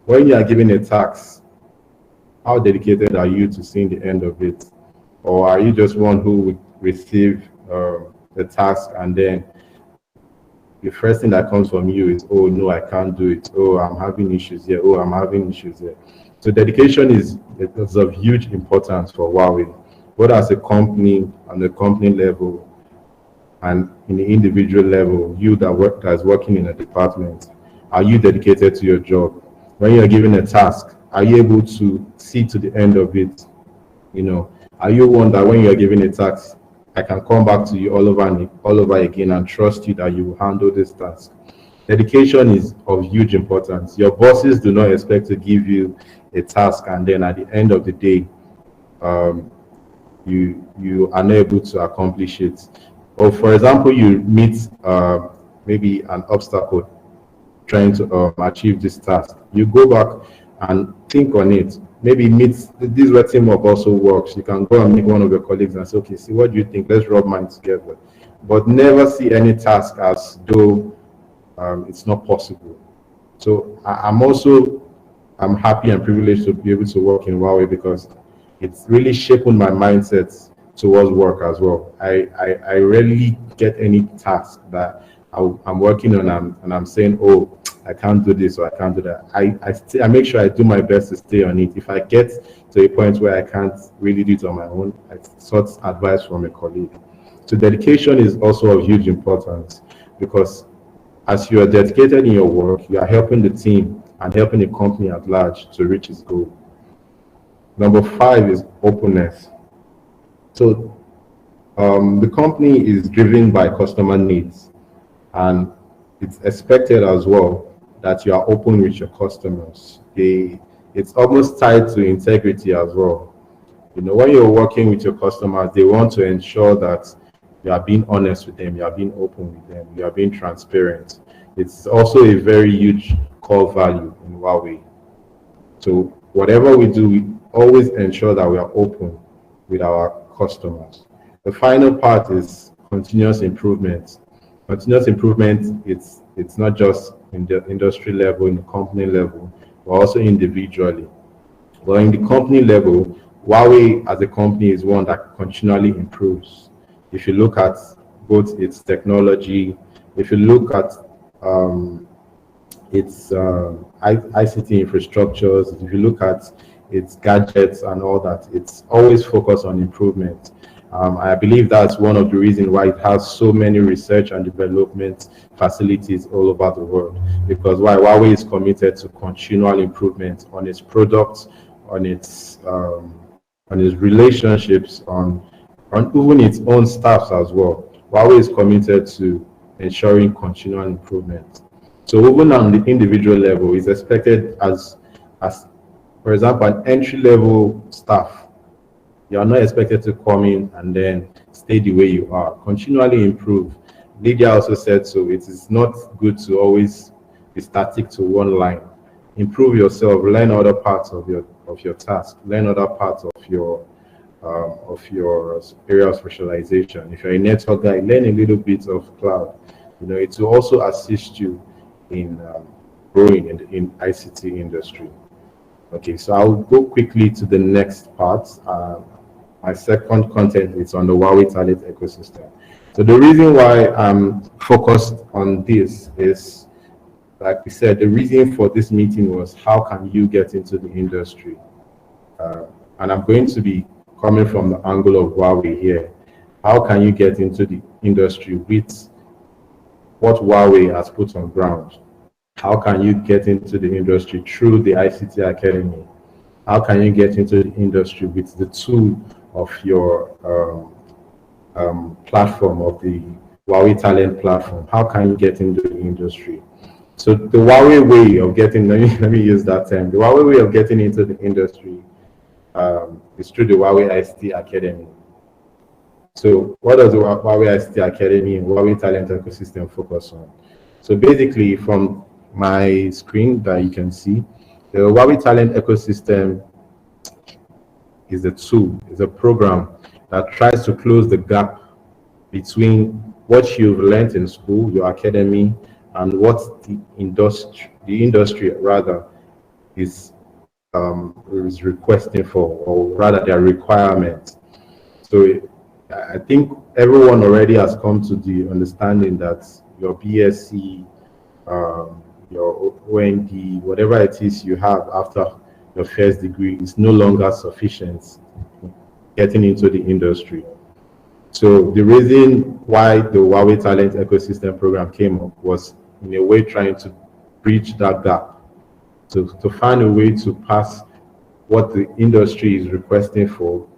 When you are given a task, how dedicated are you to seeing the end of it? Or are you just one who would receive the task and then the first thing that comes from you is, oh no, I can't do it. Oh, I'm having issues here. Oh, I'm having issues here. So dedication is of huge importance for Huawei, both as a company on the company level and in the individual level. You that's working in a department, are you dedicated to your job? When you're given a task, are you able to see to the end of it? Are you one that when you're given a task, I can come back to you all over again and trust you that you will handle this task? Dedication is of huge importance. Your bosses do not expect to give you a task and then at the end of the day, you are not able to accomplish it. Or for example, you meet maybe an obstacle trying to achieve this task. You go back and think on it. Maybe this where teamwork also works. You can go and meet one of your colleagues and say, okay, see, what do you think? Let's rub minds together. But never see any task as though it's not possible. So I'm happy and privileged to be able to work in Huawei because it's really shaping my mindset towards work as well. I rarely get any task that I'm working on and I'm saying, oh, I can't do this or I can't do that. I make sure I do my best to stay on it. If I get to a point where I can't really do it on my own, I sought advice from a colleague. So dedication is also of huge importance because as you are dedicated in your work, you are helping the team and helping the company at large to reach its goal. Number 5 is openness. So the company is driven by customer needs, and it's expected as well that you are open with your customers. It's almost tied to integrity as well. When you're working with your customers, they want to ensure that you are being honest with them, you are being open with them, you are being transparent. It's also a very huge core value in Huawei. So whatever we do, we always ensure that we are open with our customers. The final part is continuous improvement. Continuous improvement, it's not just in the industry level, in the company level, but also individually. But in the company level, Huawei as a company is one that continually improves. If you look at both its technology, if you look at its ICT infrastructures, if you look at its gadgets and all that, it's always focused on improvement. I believe that's one of the reasons why it has so many research and development facilities all over the world, because Huawei is committed to continual improvement on its products, on its relationships, on even its own staffs as well. Huawei is committed to ensuring continual improvement. So even on the individual level, it's expected as for example, an entry-level staff, you are not expected to come in and then stay the way you are. Continually improve. Lydia also said so. It is not good to always be static to one line. Improve yourself. Learn other parts of your task. Learn other parts of your area of specialization. If you're a network guy, learn a little bit of cloud. It will also assist you in growing in ICT industry. Okay, so I'll go quickly to the next part. My second content is on the Huawei talent ecosystem. So the reason why I'm focused on this is, like we said, the reason for this meeting was how can you get into the industry? And I'm going to be coming from the angle of Huawei here. How can you get into the industry with what Huawei has put on ground? How can you get into the industry through the ICT Academy? How can you get into the industry with the tool of your platform, of the Huawei Talent platform? How can you get into the industry? So the Huawei way of getting, let me use that term, the Huawei way of getting into the industry is through the Huawei ICT Academy. So what does the Huawei ICT Academy and Huawei Talent Ecosystem focus on? So basically, from my screen that you can see, the Huawei Talent Ecosystem is a tool, is a program that tries to close the gap between what you've learned in school, your academy, and what the industry rather is requesting for, or rather their requirements. So I think everyone already has come to the understanding that your BSc, your OND, whatever it is you have after your first degree is no longer sufficient getting into the industry. So the reason why the Huawei Talent Ecosystem Program came up was in a way trying to bridge that gap, to find a way to pass what the industry is requesting for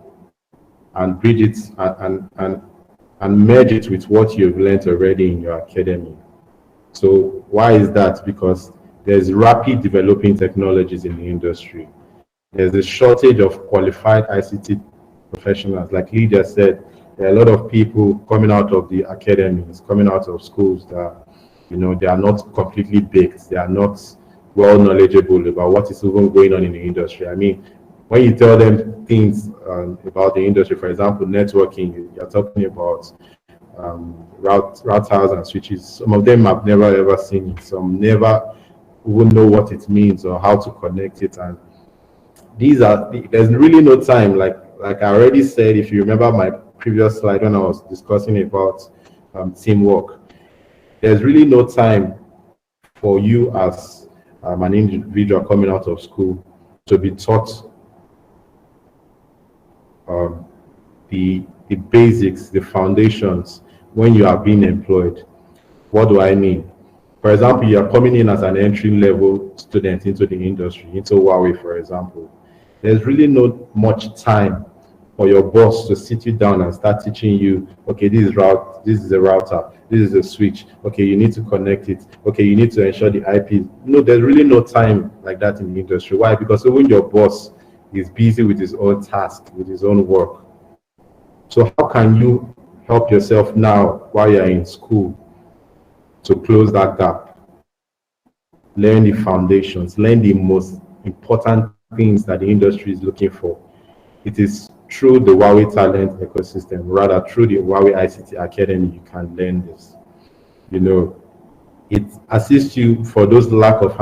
and bridge it and merge it with what you've learned already in your academy. So why is that? Because there's rapid developing technologies in the industry. There's a shortage of qualified ICT professionals. Like Lydia said, there are a lot of people coming out of the academies, coming out of schools that, they are not completely baked. They are not well knowledgeable about what is even going on in the industry. I mean, when you tell them things about the industry, for example, networking, you're talking about routers and switches. Some of them have never ever seen it. Some never even know what it means or how to connect it. And there's really no time. Like I already said, if you remember my previous slide when I was discussing about teamwork, there's really no time for you as an individual coming out of school to be taught the basics, the foundations when you are being employed. What do I mean? For example, you are coming in as an entry-level student into the industry, into Huawei, for example. There's really not much time for your boss to sit you down and start teaching you, okay, this is a router, this is a switch, okay, you need to connect it, okay, you need to ensure the IP. No, there's really no time like that in the industry. Why? Because even your boss is busy with his own task, with his own work. So how can you help yourself now while you're in school to close that gap? Learn the foundations, learn the most important things that the industry is looking for. It is through the Huawei Talent Ecosystem, rather through the Huawei ICT Academy, you can learn this. It assists you for those lack of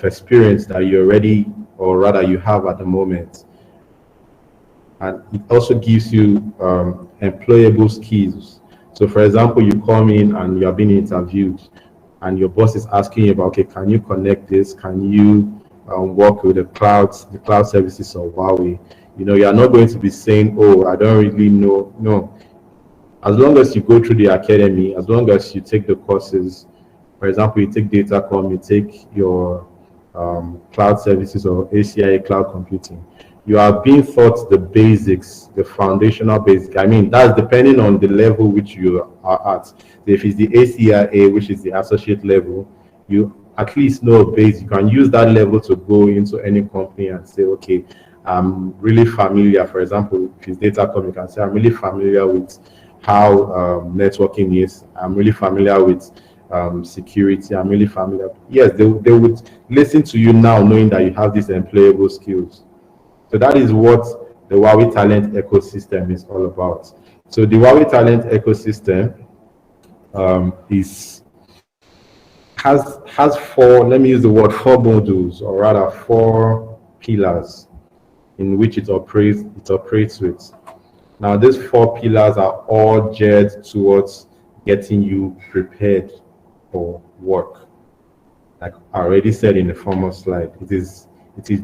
experience that you already, or rather you have at the moment. And it also gives you employable skills. So for example, you come in and you are being interviewed and your boss is asking you about, okay, can you connect this? Can you work with the cloud services of Huawei? You are not going to be saying, oh, I don't really know. No. As long as you go through the academy, as long as you take the courses, for example, you take Datacom, you take your cloud services or ACIA cloud computing, you are being taught the basics, the foundational basics. I mean, that's depending on the level which you are at. So if it's the ACIA, which is the associate level, you at least know a base. You can use that level to go into any company and say, okay, I'm really familiar. For example, if it's Datacom, you can say, I'm really familiar with how networking is. I'm really familiar with security. I'm really familiar. Yes, they would listen to you now knowing that you have these employable skills. So that is what the Huawei Talent Ecosystem is all about. So the Huawei Talent Ecosystem has four, let me use the word, four modules, or rather four pillars in which it operates with. Now, these four pillars are all geared towards getting you prepared for work. Like I already said in the former slide, it is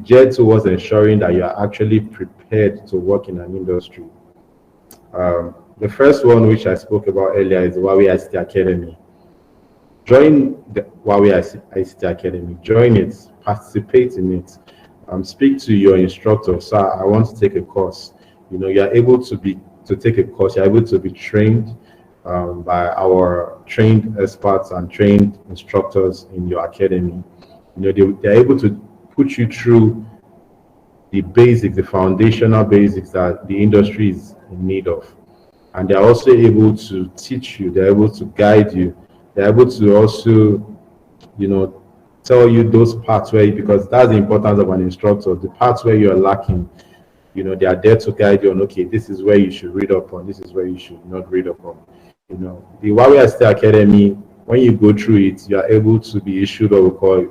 geared towards ensuring that you are actually prepared to work in an industry. The first one, which I spoke about earlier, is the Huawei ICT Academy. Join the Huawei ICT Academy. Join it. Participate in it. Speak to your instructor. Sir, I want to take a course. You are able to take a course. You're able to be trained. by our trained experts and trained instructors in your academy. They're able to put you through the basics, the foundational basics that the industry is in need of. And they're also able to teach you, they're able to guide you, they're able to also, tell you those parts where, because that's the importance of an instructor, the parts where you're lacking, they are there to guide you on, okay, this is where you should read up on, this is where you should not read up on. The Huawei ICT Academy, when you go through it, you are able to be issued what we call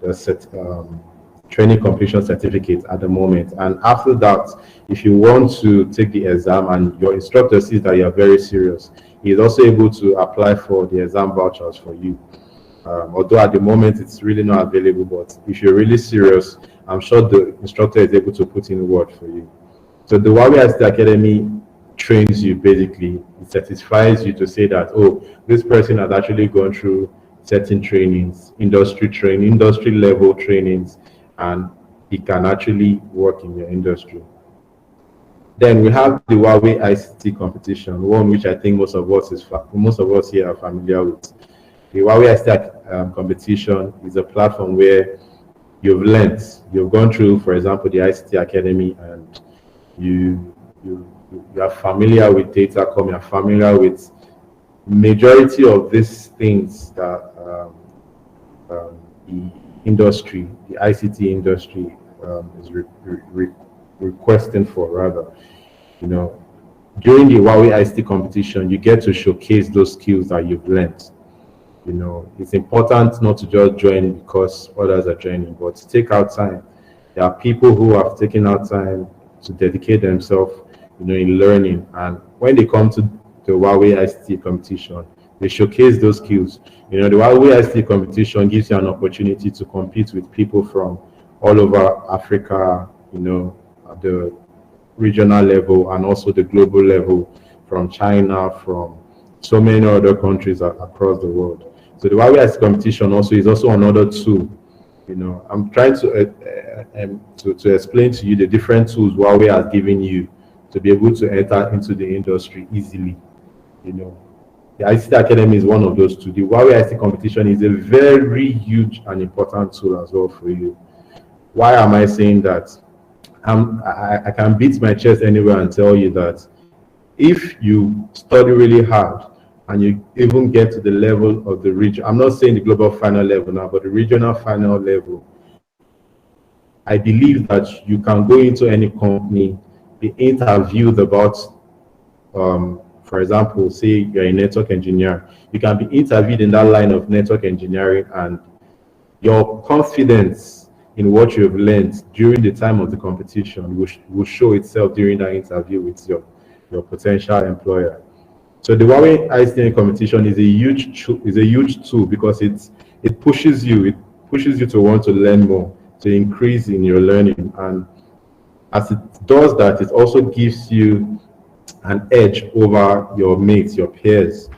the training completion certificate at the moment. And after that, if you want to take the exam and your instructor sees that you are very serious, he is also able to apply for the exam vouchers for you. Although at the moment it's really not available, but if you're really serious, I'm sure the instructor is able to put in word for you. So the Huawei ICT Academy trains you basically, it satisfies you to say that, oh, this person has actually gone through certain trainings, industry level trainings, and he can actually work in your industry. Then we have the Huawei ICT competition, one which I think most of us here are familiar with. The Huawei ICT competition is a platform where you've gone through, for example, the ICT Academy, and you are familiar with Datacom, you're familiar with majority of these things that the industry, the ICT industry is requesting for, rather. During the Huawei ICT competition, you get to showcase those skills that you've learned. It's important not to just join because others are joining, but to take out time. There are people who have taken out time to dedicate themselves, in learning. And when they come to the Huawei ICT competition, they showcase those skills. The Huawei ICT competition gives you an opportunity to compete with people from all over Africa, at the regional level and also the global level, from China, from so many other countries across the world. So the Huawei ICT competition is also another tool. I'm trying to explain to you the different tools Huawei has given you to be able to enter into the industry easily. The ICT Academy is one of those two. The Huawei ICT competition is a very huge and important tool as well for you. Why am I saying that? I can beat my chest anywhere and tell you that if you study really hard and you even get to the level of the region, I'm not saying the global final level now, but the regional final level, I believe that you can go into any company, be interviewed about, for example, say you're a network engineer, you can be interviewed in that line of network engineering, and your confidence in what you've learned during the time of the competition will show itself during that interview with your potential employer. So the Huawei ICT competition is a huge tool because it pushes you to want to learn more, to increase in your learning, and as it does that, it also gives you an edge over your mates, your peers,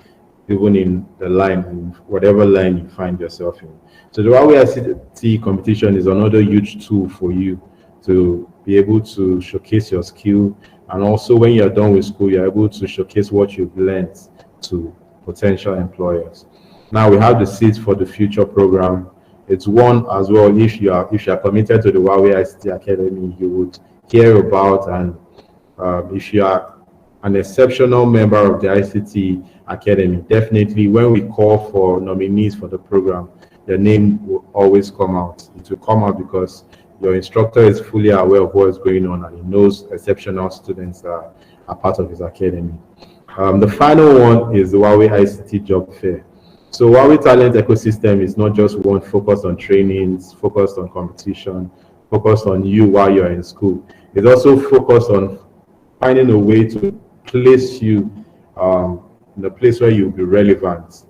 even in the line, in whatever line you find yourself in. So the Huawei ICT competition is another huge tool for you to be able to showcase your skill, and also when you're done with school, you're able to showcase what you've learned to potential employers. Now we have the Seeds for the Future program. It's one as well. If you are committed to the Huawei ICT Academy, you would hear about, and if you are an exceptional member of the ICT Academy, definitely when we call for nominees for the program, the name will always come out. It will come out because your instructor is fully aware of what is going on, and he knows exceptional students that are part of his academy. The final one is the Huawei ICT Job Fair. So Huawei Talent Ecosystem is not just one focused on trainings, focused on competition, focused on you while you're in school. It's also focused on finding a way to place you in a place where you'll be relevant.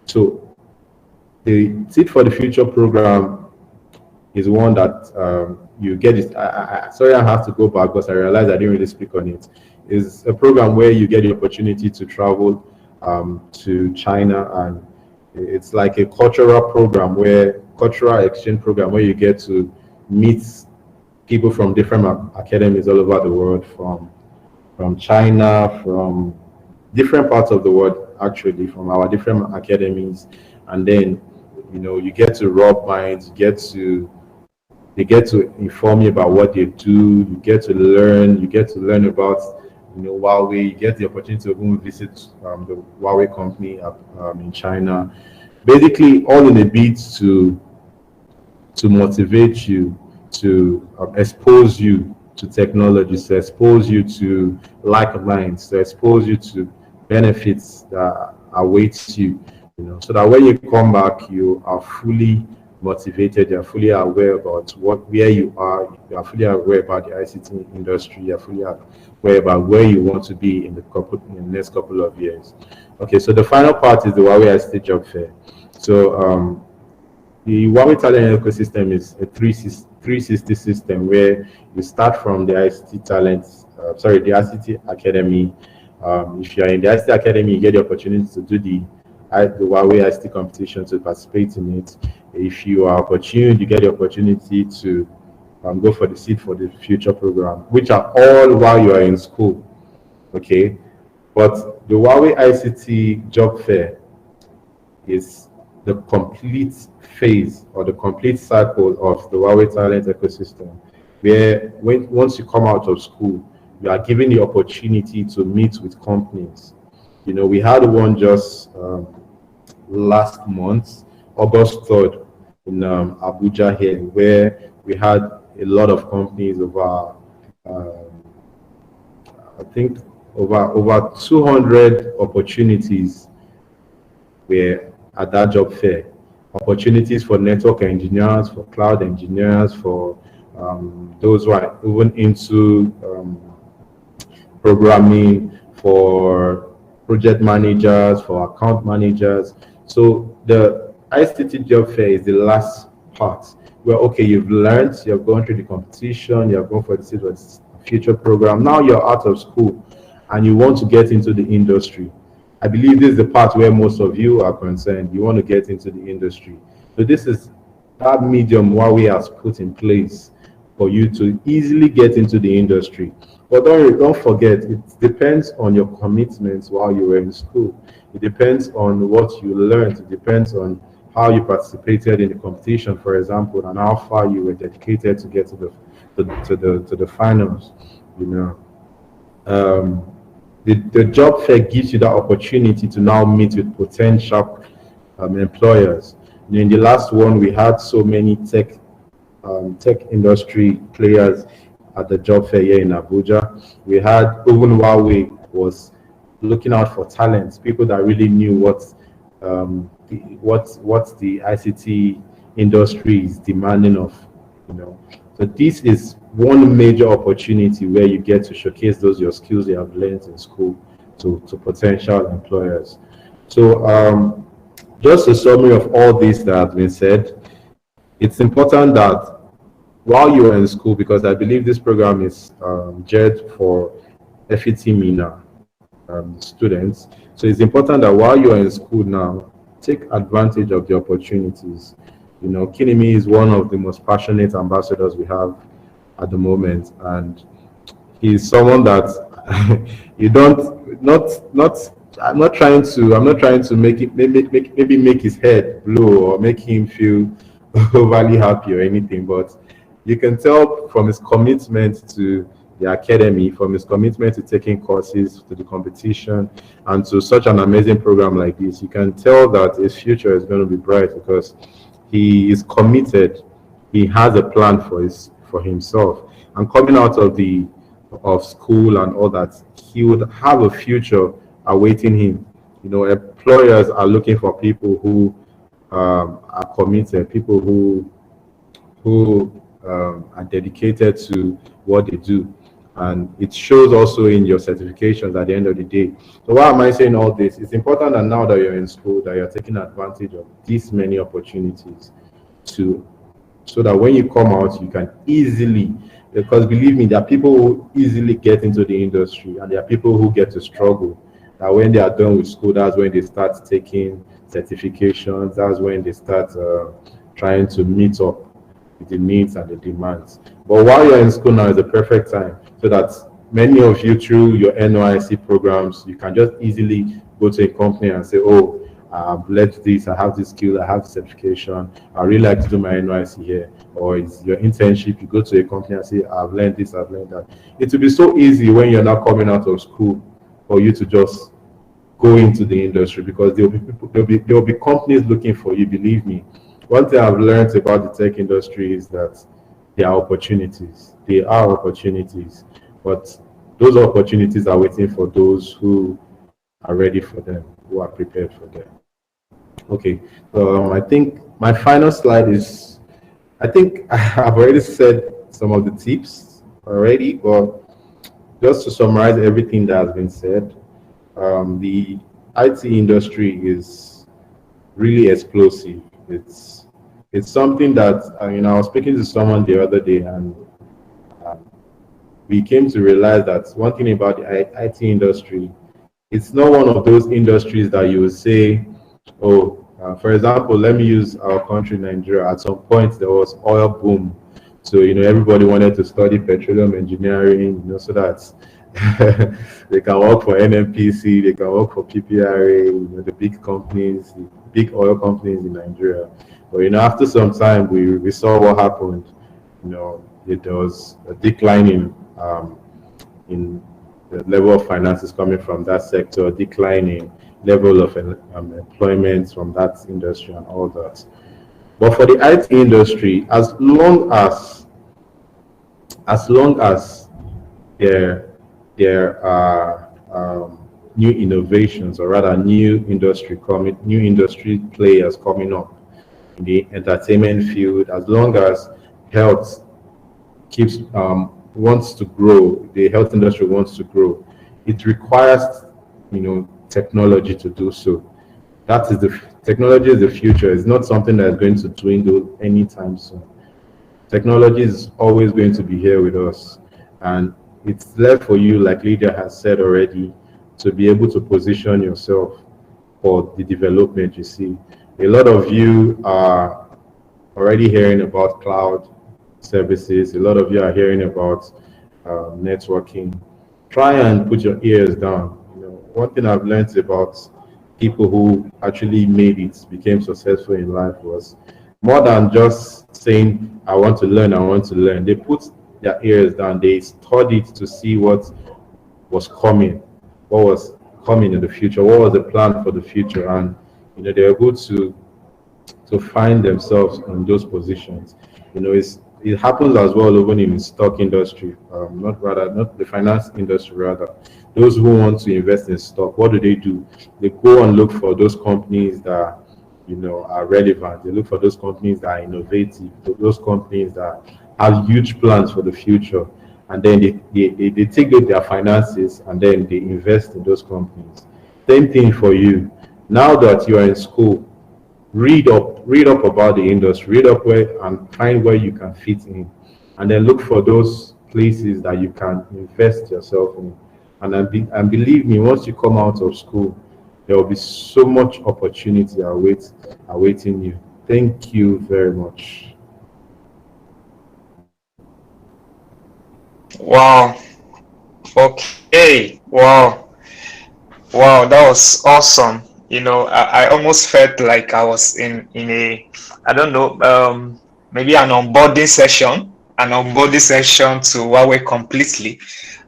So the Seed for the Future program is one that you get it. Sorry, I have to go back because I realized I didn't really speak on it. It's a program where you get the opportunity to travel to China, and it's like a cultural exchange program where you get to meet people from different academies all over the world, from China, from different parts of the world, actually, from our different academies. And then, you get to rub minds, they get to inform you about what they do, you get to learn about, Huawei, you get the opportunity to even visit the Huawei company in China. Basically, all in a bid to motivate you, to expose you to technology, to expose you to like minds, to expose you to benefits that await you, so that when you come back, you are fully motivated, you're fully aware about where you are fully aware about the ICT industry, you're fully aware about where you want to be in the next couple of years. Okay, so the final part is the Huawei ICT job fair. So the Huawei talent ecosystem is a 360 system where you start from the ICT the ICT Academy. If you are in the ICT Academy, you get the opportunity to do the Huawei ICT competition, to participate in it. If you are opportune, you get the opportunity to go for the seat for the future program, which are all while you are in school. Okay, but the Huawei ICT job fair is the complete phase or the complete cycle of the Huawei talent ecosystem, where once you come out of school, you are given the opportunity to meet with companies. We had one just last month, August 3rd, in Abuja here, where we had a lot of companies over, I think, over 200 opportunities were at that job fair. Opportunities for network engineers, for cloud engineers, for those who are even into programming, for project managers, for account managers. So the ICT job fair is the last part where, okay, you've learned, you've gone through the competition, you have gone for the future program. Now you're out of school and you want to get into the industry. I believe this is the part where most of you are concerned. You want to get into the industry. So this is that medium Huawei has put in place for you to easily get into the industry. But don't forget, it depends on your commitments while you were in school. It depends on what you learned. It depends on how you participated in the competition, for example, and how far you were dedicated to get to the finals. The job fair gives you that opportunity to now meet with potential employers. In the last one, we had so many tech industry players at the job fair here in Abuja. We had even Huawei was looking out for talents, people that really knew what the ICT industry is demanding of. So this is one major opportunity where you get to showcase your skills you have learned in school to potential employers. So just a summary of all this that has been said, it's important that while you are in school, because I believe this program is geared for FET MENA students, so it's important that while you are in school now, take advantage of the opportunities. Kinemi is one of the most passionate ambassadors we have at the moment, and he's someone that I'm not trying to make his head blow or make him feel overly happy or anything, but you can tell from his commitment to the academy, from his commitment to taking courses, to the competition, and to such an amazing program like this, you can tell that his future is going to be bright because he is committed. He has a plan for himself, and coming out of school and all that, he would have a future awaiting him. Employers are looking for people who are committed, people who are dedicated to what they do, and it shows also in your certifications at the end of the day. So why am I saying all this? It's important that now that you're in school, that you're taking advantage of these many opportunities so that when you come out, you can easily, because believe me, there are people who easily get into the industry, and there are people who get to struggle. That when they are done with school, that's when they start taking certifications, that's when they start trying to meet up with the needs and the demands. But while you're in school now is the perfect time, so that many of you through your NYC programs, you can just easily go to a company and say, oh, I've learned this, I have this skill, I have this certification, I really like to do my NYC here. Or it's your internship, you go to a company and say, I've learned this, I've learned that. It will be so easy when you're not coming out of school for you to just go into the industry, because there'll be people, there'll be companies looking for you, believe me. One thing I've learned about the tech industry is that there are opportunities. There are opportunities, but those opportunities are waiting for those who are ready for them, who are prepared for them. Okay, I think my final slide is, I think I've already said some of the tips already, but just to summarize everything that has been said, the IT industry is really explosive. It's something that, I was speaking to someone the other day, and we came to realize that one thing about the IT industry, it's not one of those industries that you would say, oh, for example, let me use our country, Nigeria. At some point, there was oil boom. So, everybody wanted to study petroleum engineering, so that they can work for NNPC, they can work for PPRA, the big companies, the big oil companies in Nigeria. But, after some time, we saw what happened. There was a decline in the level of finances coming from that sector, declining level of employment from that industry and all that. But for the IT industry, as long as there are new innovations, or rather new industry players coming up in the entertainment field, as long as health wants to grow, the health industry wants to grow, it requires technology to do so. That is technology is the future. It's not something that is going to dwindle anytime soon. Technology is always going to be here with us, and it's left for you, like Lydia has said already, to be able to position yourself for the development you see. A lot of you are already hearing about cloud services. A lot of you are hearing about networking. Try and put your ears down. One thing I've learned about people who actually made it, became successful in life, was more than just saying, I want to learn, I want to learn. They put their ears down. They studied to see what was coming in the future, what was the plan for the future, and they're able to find themselves in those positions. It happens as well even in the stock industry, not the finance industry, rather. Those who want to invest in stock, what do? They go and look for those companies that are relevant. They look for those companies that are innovative, those companies that have huge plans for the future, and then they take their finances and then they invest in those companies. Same thing for you. Now that you are in school, read up about the industry, read up and find where you can fit in, and then look for those places that you can invest yourself in. And believe me, once you come out of school, there will be so much opportunity awaiting you. Thank you very much. Wow. Okay. Wow. That was awesome. I almost felt like I was in a, I don't know, maybe an onboarding session to Huawei completely.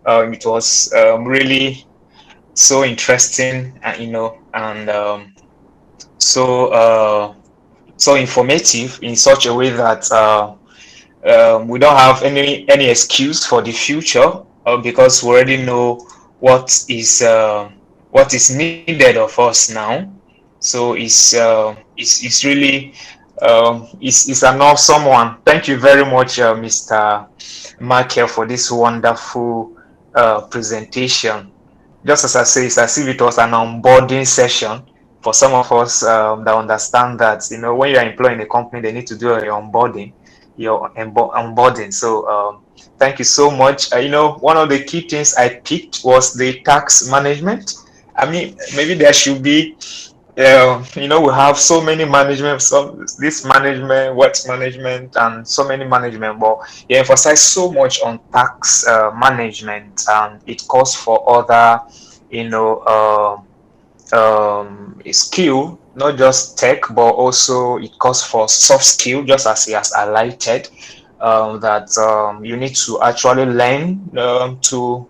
It was really so interesting, and so informative in such a way that we don't have any excuse for the future, because we already know what is needed of us now. So it's really it's an awesome one. Thank you very much, Mr. Michael, for this wonderful presentation. Just as I say, it's as if it was an onboarding session for some of us that understand that when you are employing a company, they need to do your onboarding. So thank you so much. One of the key things I picked was the tax management. I mean, maybe there should be we have so many management, some this management, wealth management, and so many management. But you emphasize so much on tax management, and it calls for other, you know, skill, not just tech, but also it calls for soft skill, just as he has highlighted. That you need to actually learn to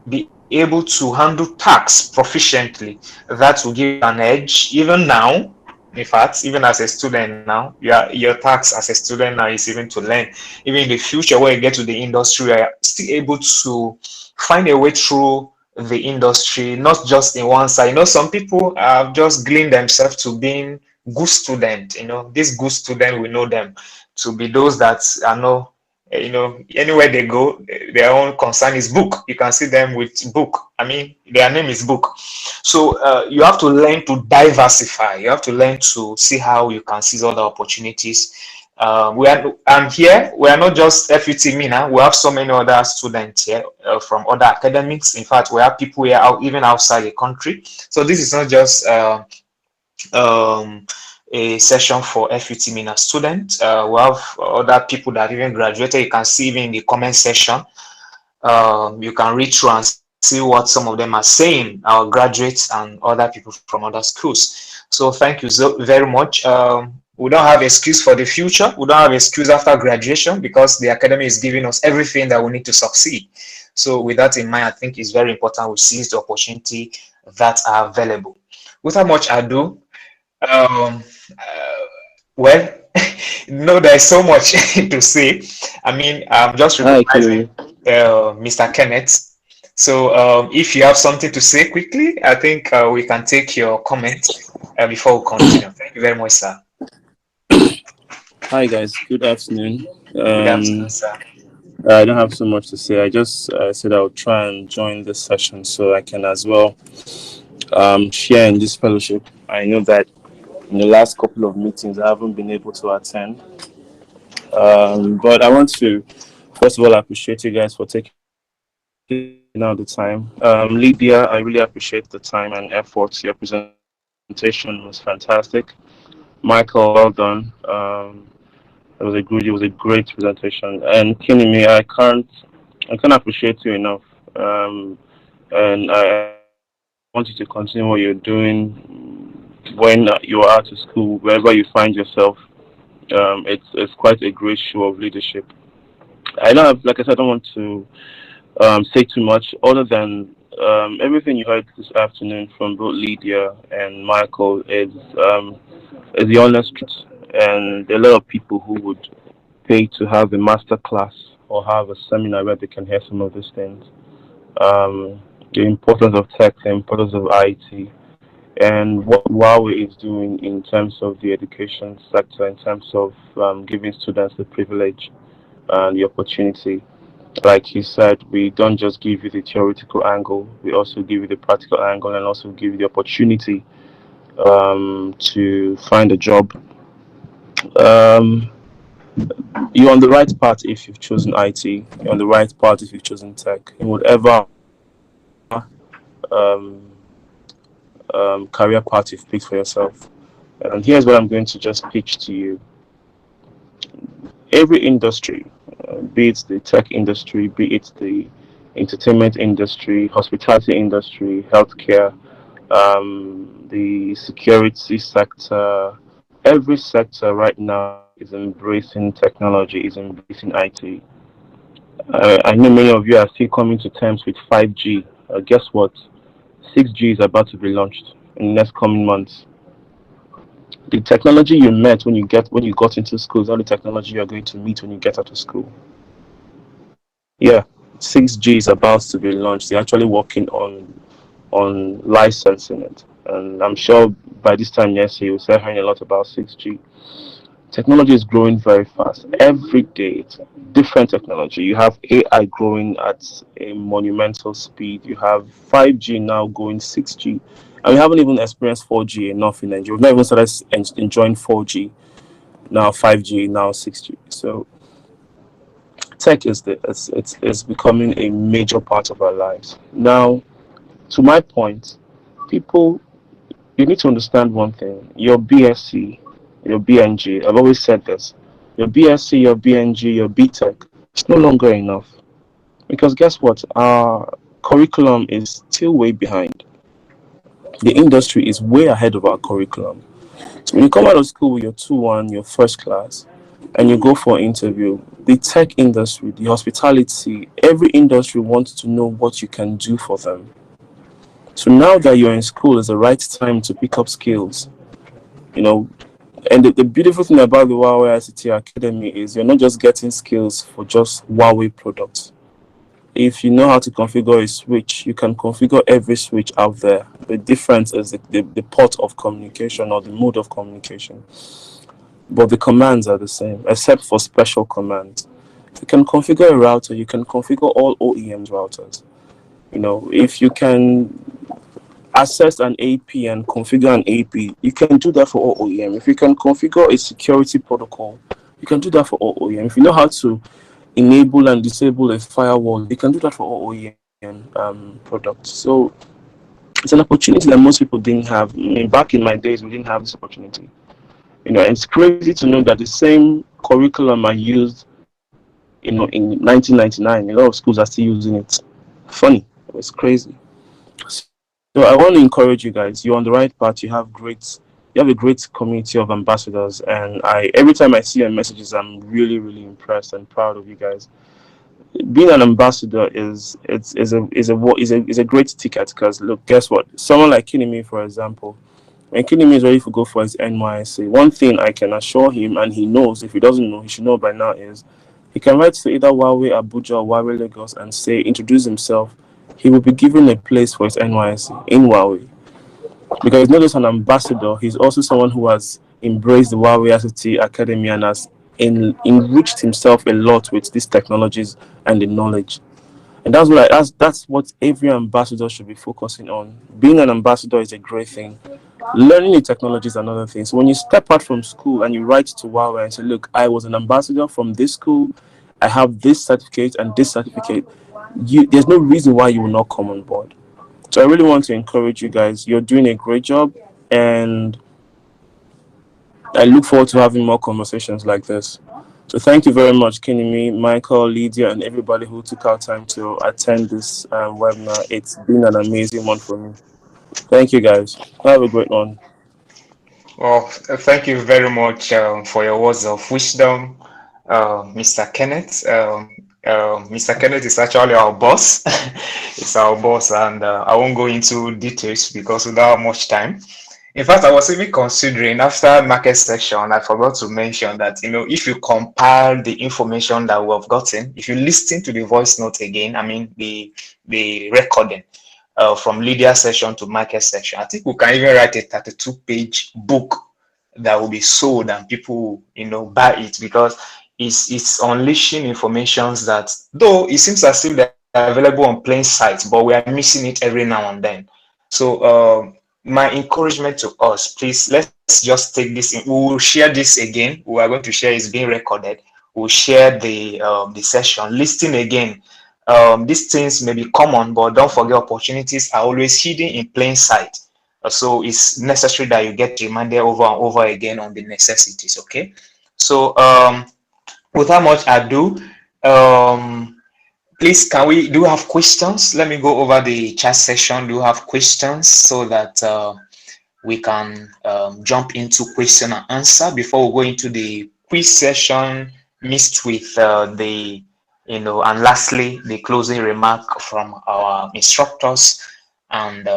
be able to handle tax proficiently. That will give you an edge. Even now, in fact, even as a student now, your tax as a student now is even to learn. Even in the future, when you get to the industry, you are still able to find a way through the industry, not just in one side. Some people have just gleaned themselves to being good student. This good student, we know them to be those that are no, anywhere they go, their own concern is book. You can see them with book. I mean, their name is book. So you have to learn to diversify. You have to learn to see how you can seize other opportunities. And here we are not just FUT Mina. We have so many other students here from other academics. In fact, we have people here even outside the country. So this is not just a session for FUT Mina students. We have other people that even graduated. You can see even in the comment section. You can read through and see what some of them are saying, our graduates and other people from other schools. So thank you so very much. We don't have excuse for the future. We don't have excuse after graduation because the academy is giving us everything that we need to succeed. So with that in mind, I think it's very important we seize the opportunity that are available. Without much ado, um, well, no, there's so much to say. I mean, I'm just Hi, recognizing Chloe. Mr. Kenneth. So if you have something to say quickly, I think we can take your comment before we continue. Thank you very much, sir. Hi guys, good afternoon. Good afternoon, Um, sir. I don't have so much to say. I just said I'll try and join this session so I can as well share in this fellowship. I know that in the last couple of meetings I haven't been able to attend, but I want to first of all appreciate you guys for taking out the time. Lydia, I really appreciate the time and effort. Your presentation was fantastic. Michael, well done. It was a great presentation. And Kinimi, I can't appreciate you enough. Um, and I want you to continue what you're doing when you are out of school, wherever you find yourself. It's quite a great show of leadership. I don't have, like I said, I don't want to say too much other than everything you heard this afternoon from both Lydia and Michael is the honest truth. And there are a lot of people who would pay to have a master class or have a seminar where they can hear some of these things. Um, the importance of tech, the importance of IT, and what Huawei is doing in terms of the education sector, in terms of giving students the privilege and the opportunity. Like he said, we don't just give you the theoretical angle, we also give you the practical angle and also give you the opportunity to find a job. Um, you're on the right path if you've chosen IT, you're on the right path if you've chosen tech, in whatever um, career path you've picked for yourself. And here's what I'm going to just pitch to you. Every industry, be it the tech industry, be it the entertainment industry, hospitality industry, healthcare, the security sector, every sector right now is embracing technology, is embracing IT. I know many of you are still coming to terms with 5G. Guess what? 6G is about to be launched in the next coming months. The technology you met when you got into school is not the technology you're going to meet when you get out of school. Yeah, 6G is about to be launched. They're actually working on licensing it, and I'm sure by this time next year you'll start hearing a lot about 6G. Technology is growing very fast. Every day, it's different technology. You have AI growing at a monumental speed. You have 5G now going 6G. And we haven't even experienced 4G enough in Nigeria. We've not even started enjoying 4G, now 5G, now 6G. So tech it's becoming a major part of our lives. Now, to my point, people, you need to understand one thing. Your BSc, your BNG, I've always said this. Your BSc, your BNG, your BTech, it's no longer enough. Because guess what? Our curriculum is still way behind. The industry is way ahead of our curriculum. So when you come out of school with your 2-1, your first class, and you go for an interview, the tech industry, the hospitality, every industry wants to know what you can do for them. So now that you're in school is the right time to pick up skills. You know, and the beautiful thing about the Huawei ICT Academy is you're not just getting skills for just Huawei products. If you know how to configure a switch, you can configure every switch out there. The difference is the port of communication or the mode of communication. But the commands are the same, except for special commands. If you can configure a router, you can configure all OEM's routers. You know, if you can access an AP and configure an AP, you can do that for all OEM. If you can configure a security protocol, you can do that for all OEM. If you know how to enable and disable a firewall, you can do that for all OEM products. So it's an opportunity that most people didn't have. I mean, back in my days, we didn't have this opportunity. You know, it's crazy to know that the same curriculum I used, you know, in 1999, a lot of schools are still using it. Funny, it's crazy. So I want to encourage you guys. You're on the right path. You have a great community of ambassadors, and every time I see your messages, I'm really, really impressed and proud of you guys. Being an ambassador is a great ticket because look, guess what? Someone like Kinemi, for example, when Kinemi is ready to go for his NYSC, one thing I can assure him, and he knows, if he doesn't know, he should know by now, is he can write to either Huawei Abuja or Huawei Lagos and say, introduce himself. He will be given a place for his NYSC in Huawei. Because he's not just an ambassador, he's also someone who has embraced the Huawei ICT Academy and has enriched himself a lot with these technologies and the knowledge. And that's what every ambassador should be focusing on. Being an ambassador is a great thing. Learning the technology is another thing. So when you step out from school and you write to Huawei and say, look, I was an ambassador from this school, I have this certificate and this certificate, there's no reason why you will not come on board. So I really want to encourage you guys. You're doing a great job, and I look forward to having more conversations like this. So thank you very much, Kinemi, Michael, Lydia, and everybody who took our time to attend this webinar. It's been an amazing one for me. Thank you, guys. Have a great one. Well, thank you very much for your words of wisdom, Mr. Kenneth. Mr. Kenneth is actually our boss. It's our boss, and I won't go into details because we don't have much time. In fact, I was even considering after market section, I forgot to mention that, you know, if you compile the information that we have gotten, if you listen to the voice note again, I mean, the recording from Lydia session to market section, I think we can even write a 32-page book that will be sold and people, you know, buy it, because it's unleashing informations that, though it seems as if they're available on plain sight, but we are missing it every now and then. So my encouragement to us, please, let's just take this in. We will share this again. We are going to share, it's being recorded. We'll share the session, listing again. These things may be common, but don't forget, opportunities are always hidden in plain sight. So it's necessary that you get reminded over and over again on the necessities. Okay. So without much ado, please, do you have questions? Let me go over the chat section. Do you have questions so that we can jump into question and answer before we go into the quiz session mixed with and lastly, the closing remark from our instructors and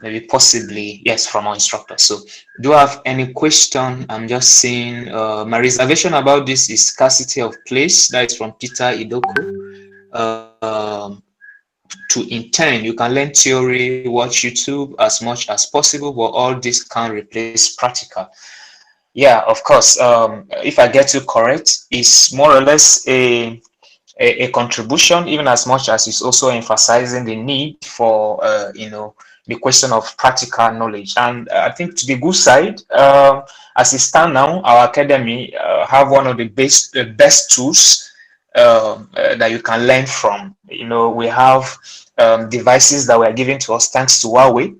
maybe possibly, yes, from our instructors. So do you have any question? I'm just saying my reservation about this is scarcity of place. That is from Peter Idoko. To intend, you can learn theory, watch YouTube as much as possible, but all this can replace practical. Yeah, of course. If I get you correct, it's more or less a contribution, even as much as it's also emphasizing the need for the question of practical knowledge. And I think to the good side, as it stands now, our academy have one of the best tools that you can learn from. We have devices that were given to us thanks to Huawei.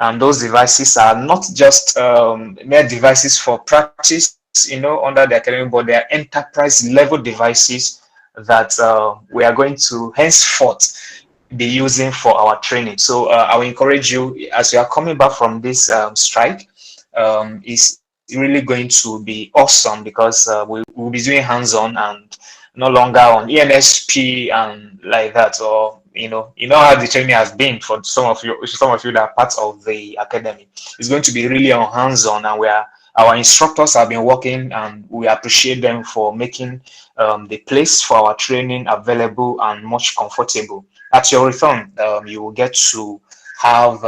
And those devices are not just mere devices for practice, under the academy, but they are enterprise level devices that we are going to henceforth be using for our training. So I will encourage you, as you are coming back from this strike, it's really going to be awesome, because we will be doing hands-on and no longer on ENSP and like that, or how the training has been for some of you that are part of the academy. It's going to be really on hands-on, and our instructors have been working, and we appreciate them for making the place for our training available and much comfortable. At your return, you will get to have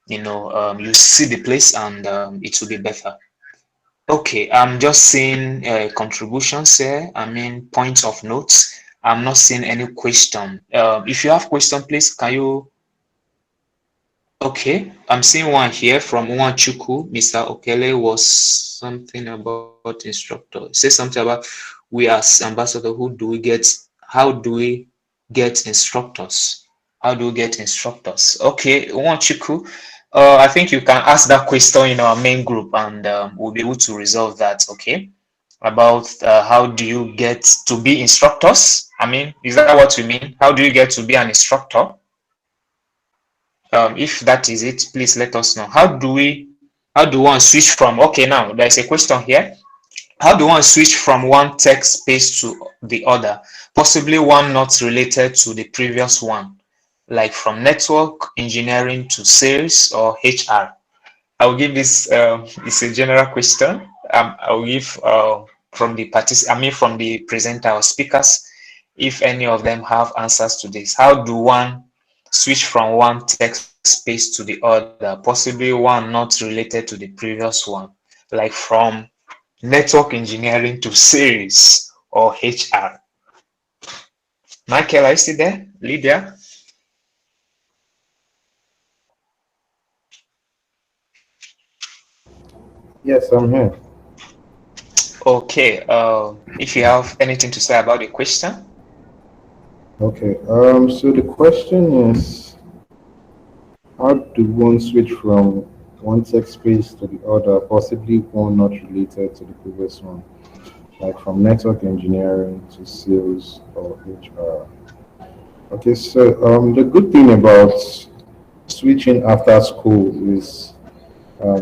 you see the place, and it will be better. Okay, I'm just seeing contributions here. I mean, points of notes. I'm not seeing any question. If you have question, please, can you? Okay, I'm seeing one here from Chuku. Mr. Okele was something about instructor. Say something about we as ambassador. How do we get instructors? How do we get instructors? Okay, Chuku. I think you can ask that question in our main group, and we'll be able to resolve that. Okay, about how do you get to be instructors? I mean, is that what you mean? How do you get to be an instructor? If that is it, please let us know. How do one switch from? Okay, now there's a question here. How do one switch from one tech space to the other? Possibly one not related to the previous one, like from network engineering to sales or HR. I will give this. It's a general question. I will give from the presenter or speakers, if any of them have answers to this. How do one switch from one tech space to the other? Possibly one not related to the previous one, like from network engineering to sales or HR. Michael, are you still there? Lydia? Yes, I'm here. Okay. If you have anything to say about the question. Okay. So the question is, how do one switch from one tech space to the other, possibly one not related to the previous one, like from network engineering to sales or HR? Okay, so the good thing about switching after school is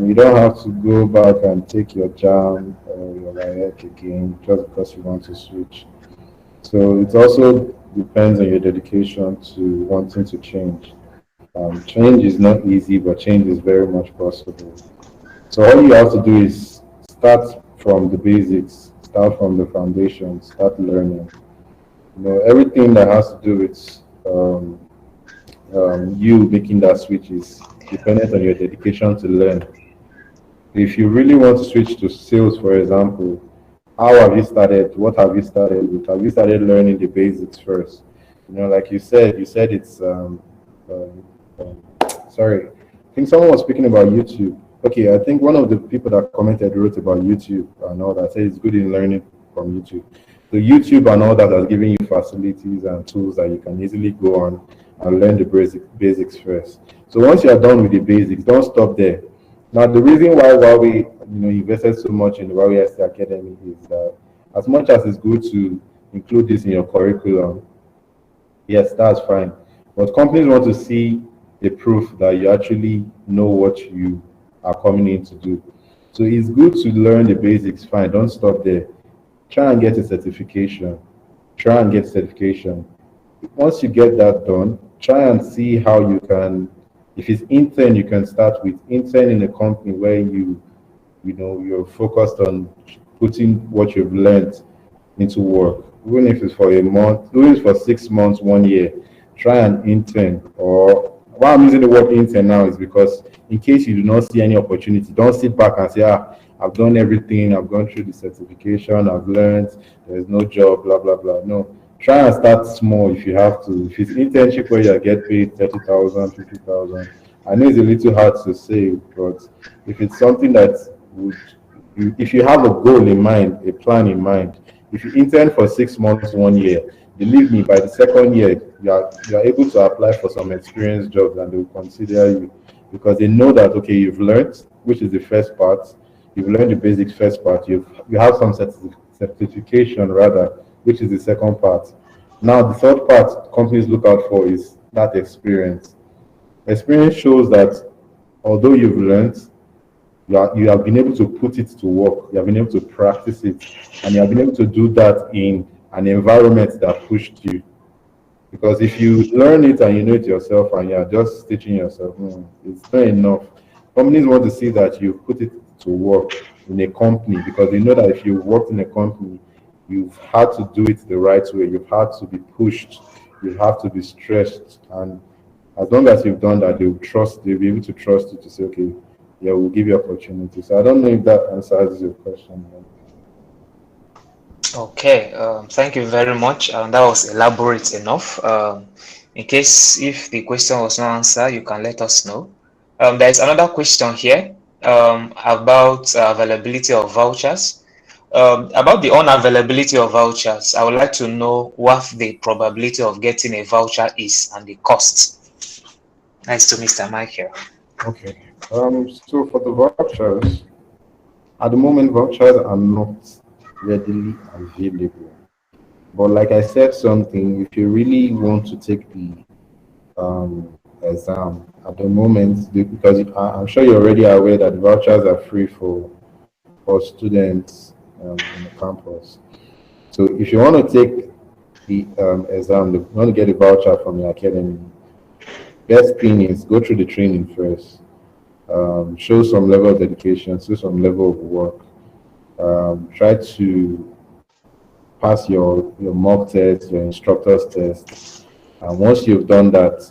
you don't have to go back and take your jam or your WAEC again just because you want to switch. So it also depends on your dedication to wanting to change. Change is not easy, but change is very much possible. So all you have to do is start from the basics, start from the foundation, start learning. Everything that has to do with you making that switch is dependent on your dedication to learn. If you really want to switch to sales, for example, how have you started? What have you started with? Have you started learning the basics first? Like you said it's sorry. I think someone was speaking about YouTube. Okay, I think one of the people that commented wrote about YouTube and all that, said it's good in learning from YouTube. So YouTube and all that has given you facilities and tools that you can easily go on and learn the basics first. So once you are done with the basics, don't stop there. Now, the reason why Huawei invested so much in the Huawei ST Academy is that as much as it's good to include this in your curriculum, yes, that's fine. But companies want to see the proof that you actually know what you are coming in to do. So it's good to learn the basics, fine, don't stop there. Try and get a certification. Once you get that done, try and see how you can, if it's intern, you can start with intern in a company where you're focused on putting what you've learned into work. Even if it's for a month, even if it's for 6 months, 1 year, try and intern. Or why I'm using the word intern now is because in case you do not see any opportunity, don't sit back and say, I've done everything, I've gone through the certification, I've learned, there's no job, blah, blah, blah. No, try and start small if you have to. If it's internship where you get paid 30,000, 50,000, I know it's a little hard to say, but if it's something that if you have a goal in mind, a plan in mind, if you intern for 6 months, 1 year, believe me, by the second year, you are able to apply for some experienced jobs and they will consider you. because they know that, okay, you've learned, which is the first part. You've learned the basics first part. You have some certification rather, which is the second part. Now the third part companies look out for is that experience. Experience shows that although you've learned, you have been able to put it to work. You have been able to practice it, and you have been able to do that in an environment that pushed you. Because if you learn it and you know it yourself and you're just teaching yourself, it's not enough. Companies want to see that you put it to work in a company, because they know that if you worked in a company, you've had to do it the right way. You've had to be pushed. You have to be stressed. And as long as you've done that, they'll be able to trust you to say, okay, yeah, we'll give you opportunity. So I don't know if that answers your question. Okay, thank you very much. That was elaborate enough. In case if the question was not answered, you can let us know. There is another question here about availability of vouchers. About the unavailability of vouchers, I would like to know what the probability of getting a voucher is and the cost. Nice to Mr. Michael. Okay. So for the vouchers, at the moment, vouchers are not readily available. But like I said, something, if you really want to take the exam at the moment, because I'm sure you're already aware that the vouchers are free for students in the campus. So if you want to take the exam, you want to get a voucher from your academy, best thing is go through the training first. Show some level of dedication, show some level of work. Try to pass your mock test, your instructor's test. And once you've done that,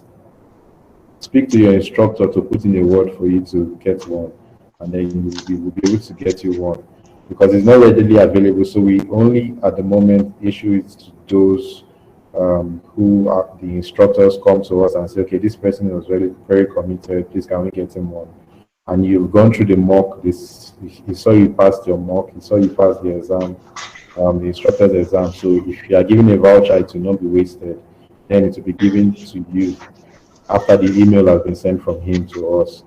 speak to your instructor to put in a word for you to get one. And then we will be able to get you one. Because it's not readily available. So we only, at the moment, issue it to those who are the instructors come to us and say, okay, this person was very, very committed. Please, can we get him one? And you've gone through the mock. He saw you passed your mock. He saw you pass the exam, the instructor's exam. So if you are given a voucher, it will not be wasted. Then it will be given to you after the email has been sent from him to us.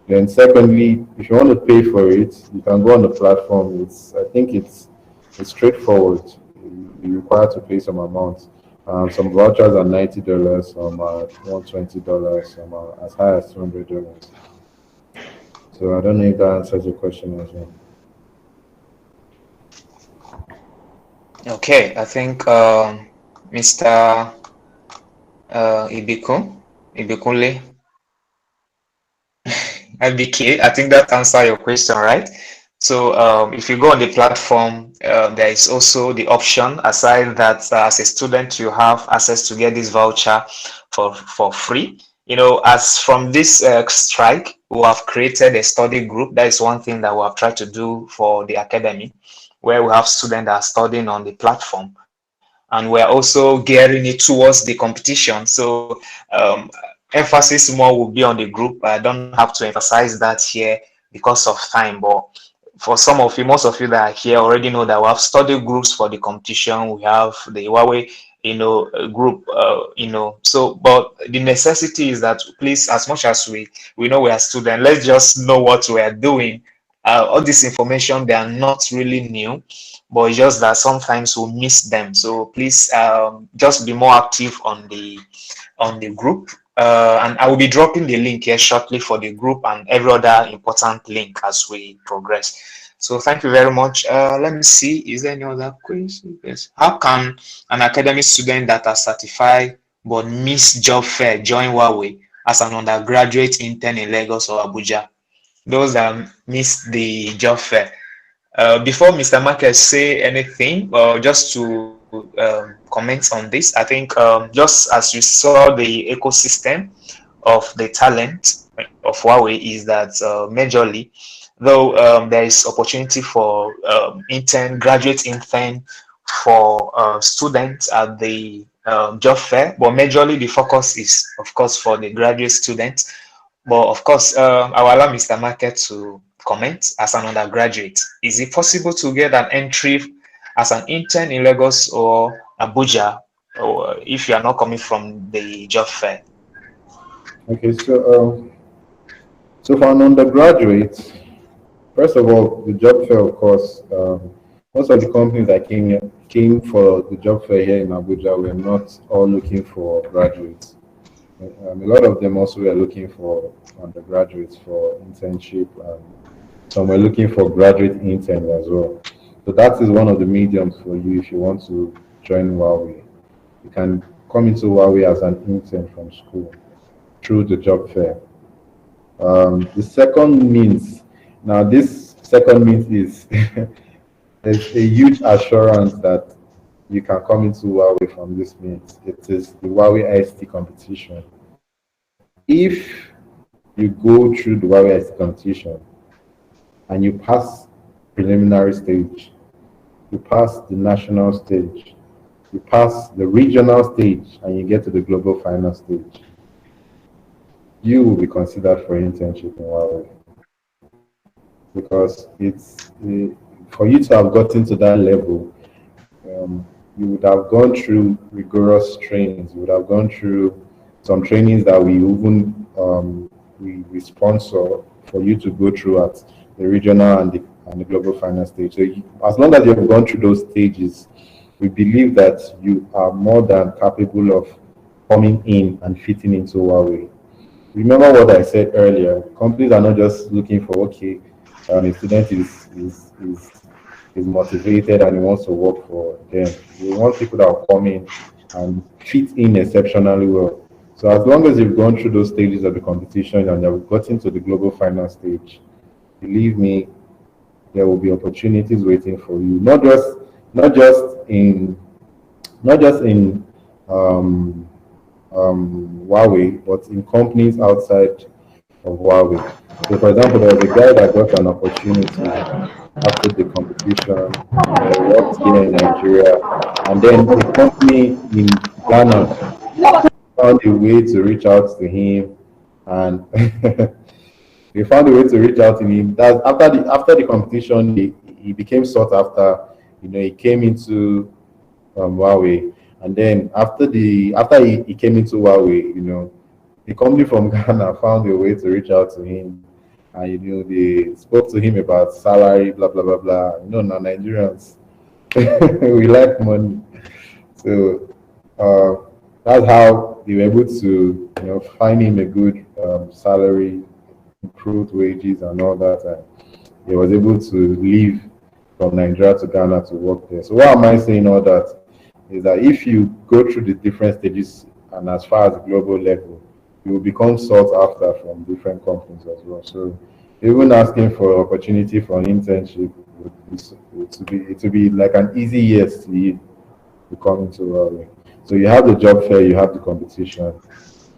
Then secondly, if you want to pay for it, you can go on the platform. I think it's straightforward. You require to pay some amount. Some vouchers are $90, some are $120, some are as high as $200. So I don't know if that answers your question as well. Okay, I think Mr. Ibikunle, IBK, I think that answers your question, right? So if you go on the platform, there is also the option, aside that as a student, you have access to get this voucher for free. You know, as from this strike, we have created a study group. That is one thing that we have tried to do for the academy, where we have students that are studying on the platform. And we're also gearing it towards the competition. So emphasis more will be on the group. I don't have to emphasize that here because of time, but for some of you, most of you that are here already know that we have study groups for the competition. We have the Huawei, group, So, but the necessity is that please, as much as we know we are students, let's just know what we are doing. All this information, they are not really new, but it's just that sometimes we miss them. So please, just be more active on the group. And I will be dropping the link here shortly for the group and every other important link as we progress. So thank you very much. Let me see, is there any other question? Yes. How can an academic student that are certified but miss job fair join Huawei as an undergraduate intern in Lagos or Abuja? Those that miss the job fair. Before Mr. Marcus say anything, just to comment on this, I think just as you saw the ecosystem of the talent of Huawei is that majorly, though there is opportunity for graduate intern for students at the job fair, but majorly the focus is, of course, for the graduate students. But of course, I will allow Mr. Market to comment as an undergraduate. Is it possible to get an entry as an intern in Lagos or Abuja, or if you are not coming from the job fair? Okay, so So for an undergraduate, first of all, the job fair, of course, most of the companies that came for the job fair here in Abuja were not all looking for graduates. A lot of them also were looking for undergraduates for internship, and some were looking for graduate interns as well. So that is one of the mediums for you if you want to join Huawei. You can come into Huawei as an intern from school through the job fair. The second means, now this second means is there's a huge assurance that you can come into Huawei from this means. It is the Huawei IST competition. If you go through the Huawei IST competition and you pass preliminary stage, you pass the national stage, you pass the regional stage, and you get to the global final stage, you will be considered for internship in Huawei. Because it's for you to have gotten to that level, you would have gone through rigorous trainings. You would have gone through some trainings that we even we sponsor for you to go through at the regional and the global final stage. So as long as you have gone through those stages, we believe that you are more than capable of coming in and fitting into Huawei. Remember what I said earlier, companies are not just looking for, okay, a student is motivated and he wants to work for them. We want people that will come in and fit in exceptionally well. So as long as you've gone through those stages of the competition and you've gotten to the global final stage, believe me, there will be opportunities waiting for you. Not just in Huawei, but in companies outside of Huawei. So, for example, there was a guy that got an opportunity after the competition, worked here in Nigeria, and then a company in Ghana found a way to reach out to him, and they found a way to reach out to him. That after the competition, he became sought after. He came into Huawei, and then after he came into Huawei, the company from Ghana found a way to reach out to him, and they spoke to him about salary, blah blah blah blah. Now Nigerians we like money, so that's how they were able to find him a good salary, improved wages, and all that, and he was able to leave from Nigeria to Ghana to work there. So why am I saying all that? Is that if you go through the different stages and as far as global level, you will become sought after from different companies as well. So even asking for opportunity for an internship would be like an easy yes to you to come into Huawei. So you have the job fair, you have the competition.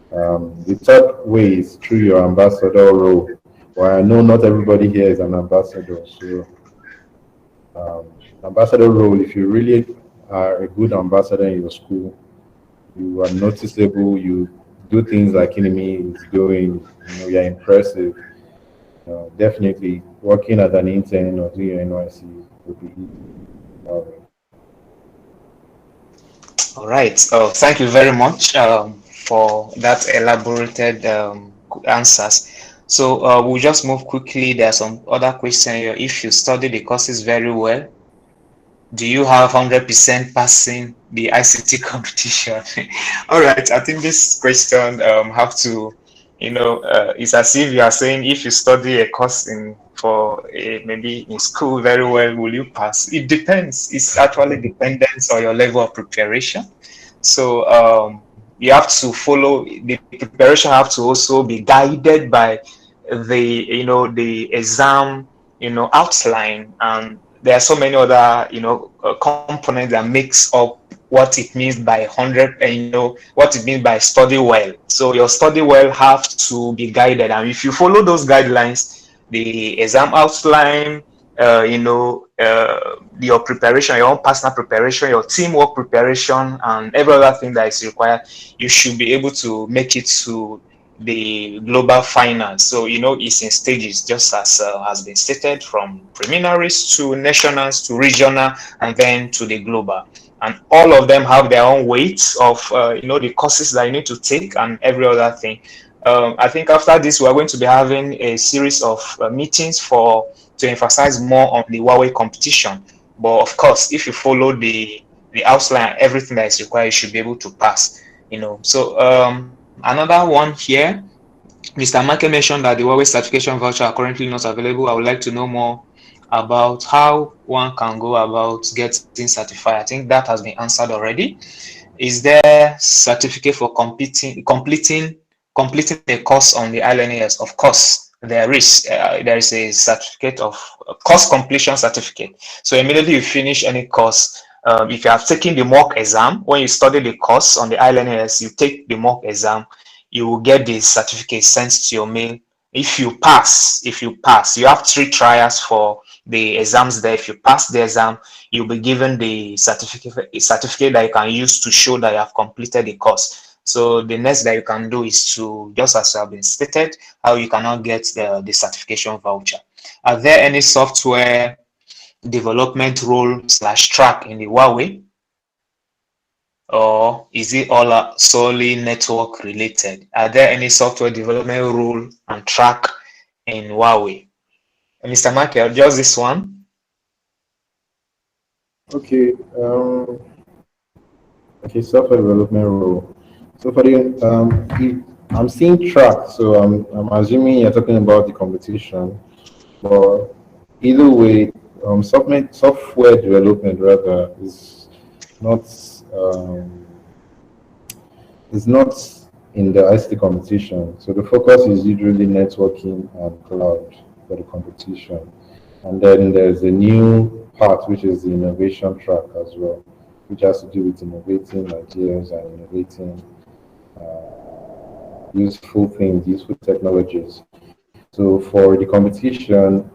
The third way is through your ambassador role. Well, I know not everybody here is an ambassador. So ambassador role, if you really are a good ambassador in your school, you are noticeable, you do things like Inimi is doing, you're impressive. Definitely working as an intern or doing your NYC would be All right. Thank you very much for that elaborated answers. So we'll just move quickly. There are some other questions here. If you study the courses very well, do you have 100% passing the ICT competition? All right. I think this question have to, it's as if you are saying if you study a course maybe in school very well, will you pass? It depends. It's actually dependent on your level of preparation. So you have to follow the preparation. Have to also be guided by the exam outline, and there are so many other components that makes up what it means by 100 and what it means by study well. So your study well have to be guided, and if you follow those guidelines, the exam outline, your preparation, your own personal preparation, your teamwork preparation, and every other thing that is required, you should be able to make it to the global finals. So it's in stages, just as has been stated, from preliminaries to nationals to regional and then to the global, and all of them have their own weights of the courses that you need to take and every other thing. I think after this, we are going to be having a series of meetings to emphasize more on the Huawei competition. But of course, if you follow the outline, everything that is required, you should be able to pass. So another one here, Mr. Make mentioned that the Huawei certification voucher are currently not available. I would like to know more about how one can go about getting certified. I think that has been answered already. Is there certificate for completing a course on the ILNAS? Of course, there is. There is a certificate of course completion certificate. So immediately you finish any course, if you have taken the mock exam, when you study the course on the ILNAS, you take the mock exam, you will get the certificate sent to your mail. If you pass, you have 3 trials for the exams there. If you pass the exam, you'll be given the certificate that you can use to show that you have completed the course. So the next that you can do is to, just as have been stated, how you cannot get the certification voucher. Are there any software development role / track in the Huawei, or is it all solely network related? Are there any software development role and track in Huawei? Mr. Michael, just this one. Okay. Okay, software development role. So for I'm seeing track, so I'm assuming you're talking about the competition. But either way, software development rather not um, is not in the ICT competition. So the focus is usually networking and cloud for the competition. And then there's a new part which is the innovation track as well, which has to do with innovating ideas and innovating useful things, useful technologies. So for the competition,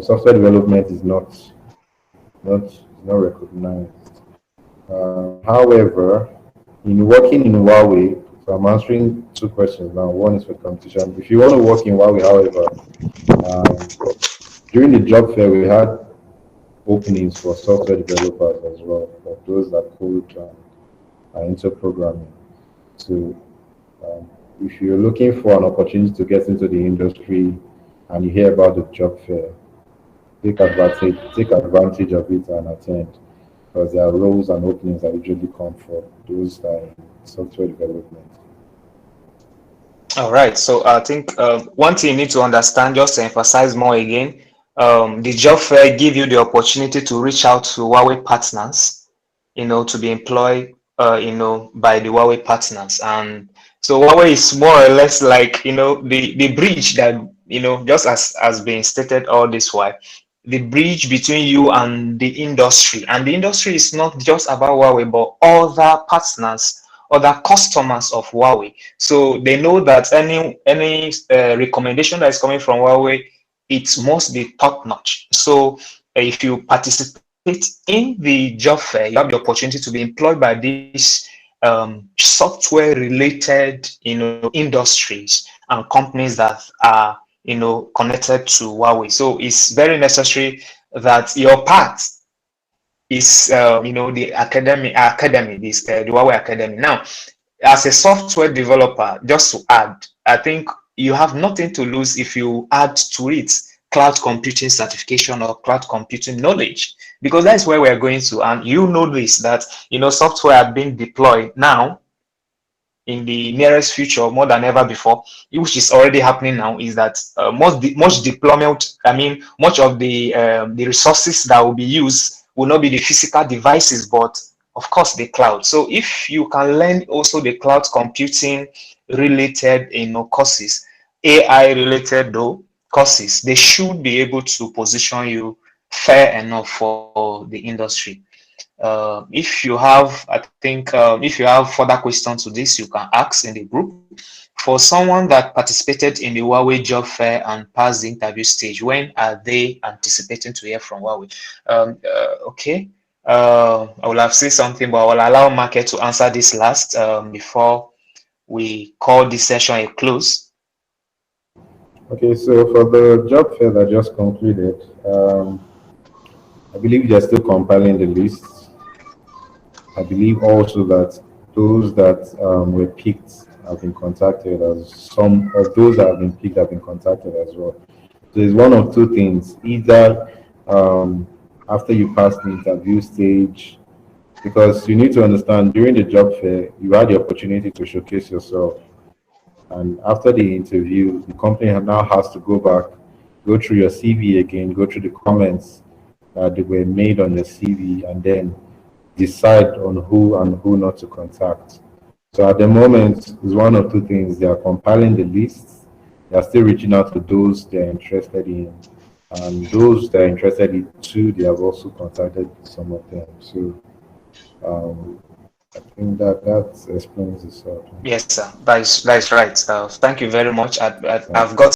software development is not recognized. However, in working in Huawei, so I'm answering 2 questions now. One is for competition. If you want to work in Huawei, however, during the job fair, we had openings for software developers as well, for those that code are into programming. So if you're looking for an opportunity to get into the industry and you hear about the job fair, take advantage of it and attend, because there are roles and openings that usually come for those that are in software development. All right. So I think one thing you need to understand, just to emphasize more again, the job fair give you the opportunity to reach out to Huawei partners, to be employed, by the Huawei partners. And so Huawei is more or less like, the bridge that, just as has been stated all this while, the bridge between you and the industry. And the industry is not just about Huawei, but other partners, other customers of Huawei. So they know that any recommendation that is coming from Huawei, it must be top notch. So if you participate in the job fair, you have the opportunity to be employed by these software related, industries and companies that are, connected to Huawei. So it's very necessary that your part is, the academy, this the Huawei Academy. Now, as a software developer, just to add, I think you have nothing to lose if you add to it cloud computing certification or cloud computing knowledge, because that's where we're going to. And you know this, that software are being deployed now in the nearest future more than ever before, which is already happening now, is that much deployment, much of the resources that will be used will not be the physical devices, but of course the cloud. So if you can learn also the cloud computing related courses, AI related courses, they should be able to position you fair enough for the industry. If you have, I think, if you have further questions to this, you can ask in the group. For someone that participated in the Huawei job fair and passed the interview stage, when are they anticipating to hear from Huawei? Okay. I will have said something, but I will allow Market to answer this last before we call this session a close. Okay, so for the job fair that just concluded, I believe they're still compiling the lists. I believe also that those that were picked have been contacted, as some of those that have been picked have been contacted as well. So it's one of two things: either after you pass the interview stage, because you need to understand during the job fair, you had the opportunity to showcase yourself. And after the interview, the company now has to go back, go through your CV again, go through the comments that were made on your CV, and then decide on who and who not to contact. So at the moment, it's one of two things. They are compiling the lists. They are still reaching out to those they are interested in. And those that are interested in too, they have also contacted some of them. So I think that explains itself. Yes, sir. That is right. Thank you very much. I've Thank got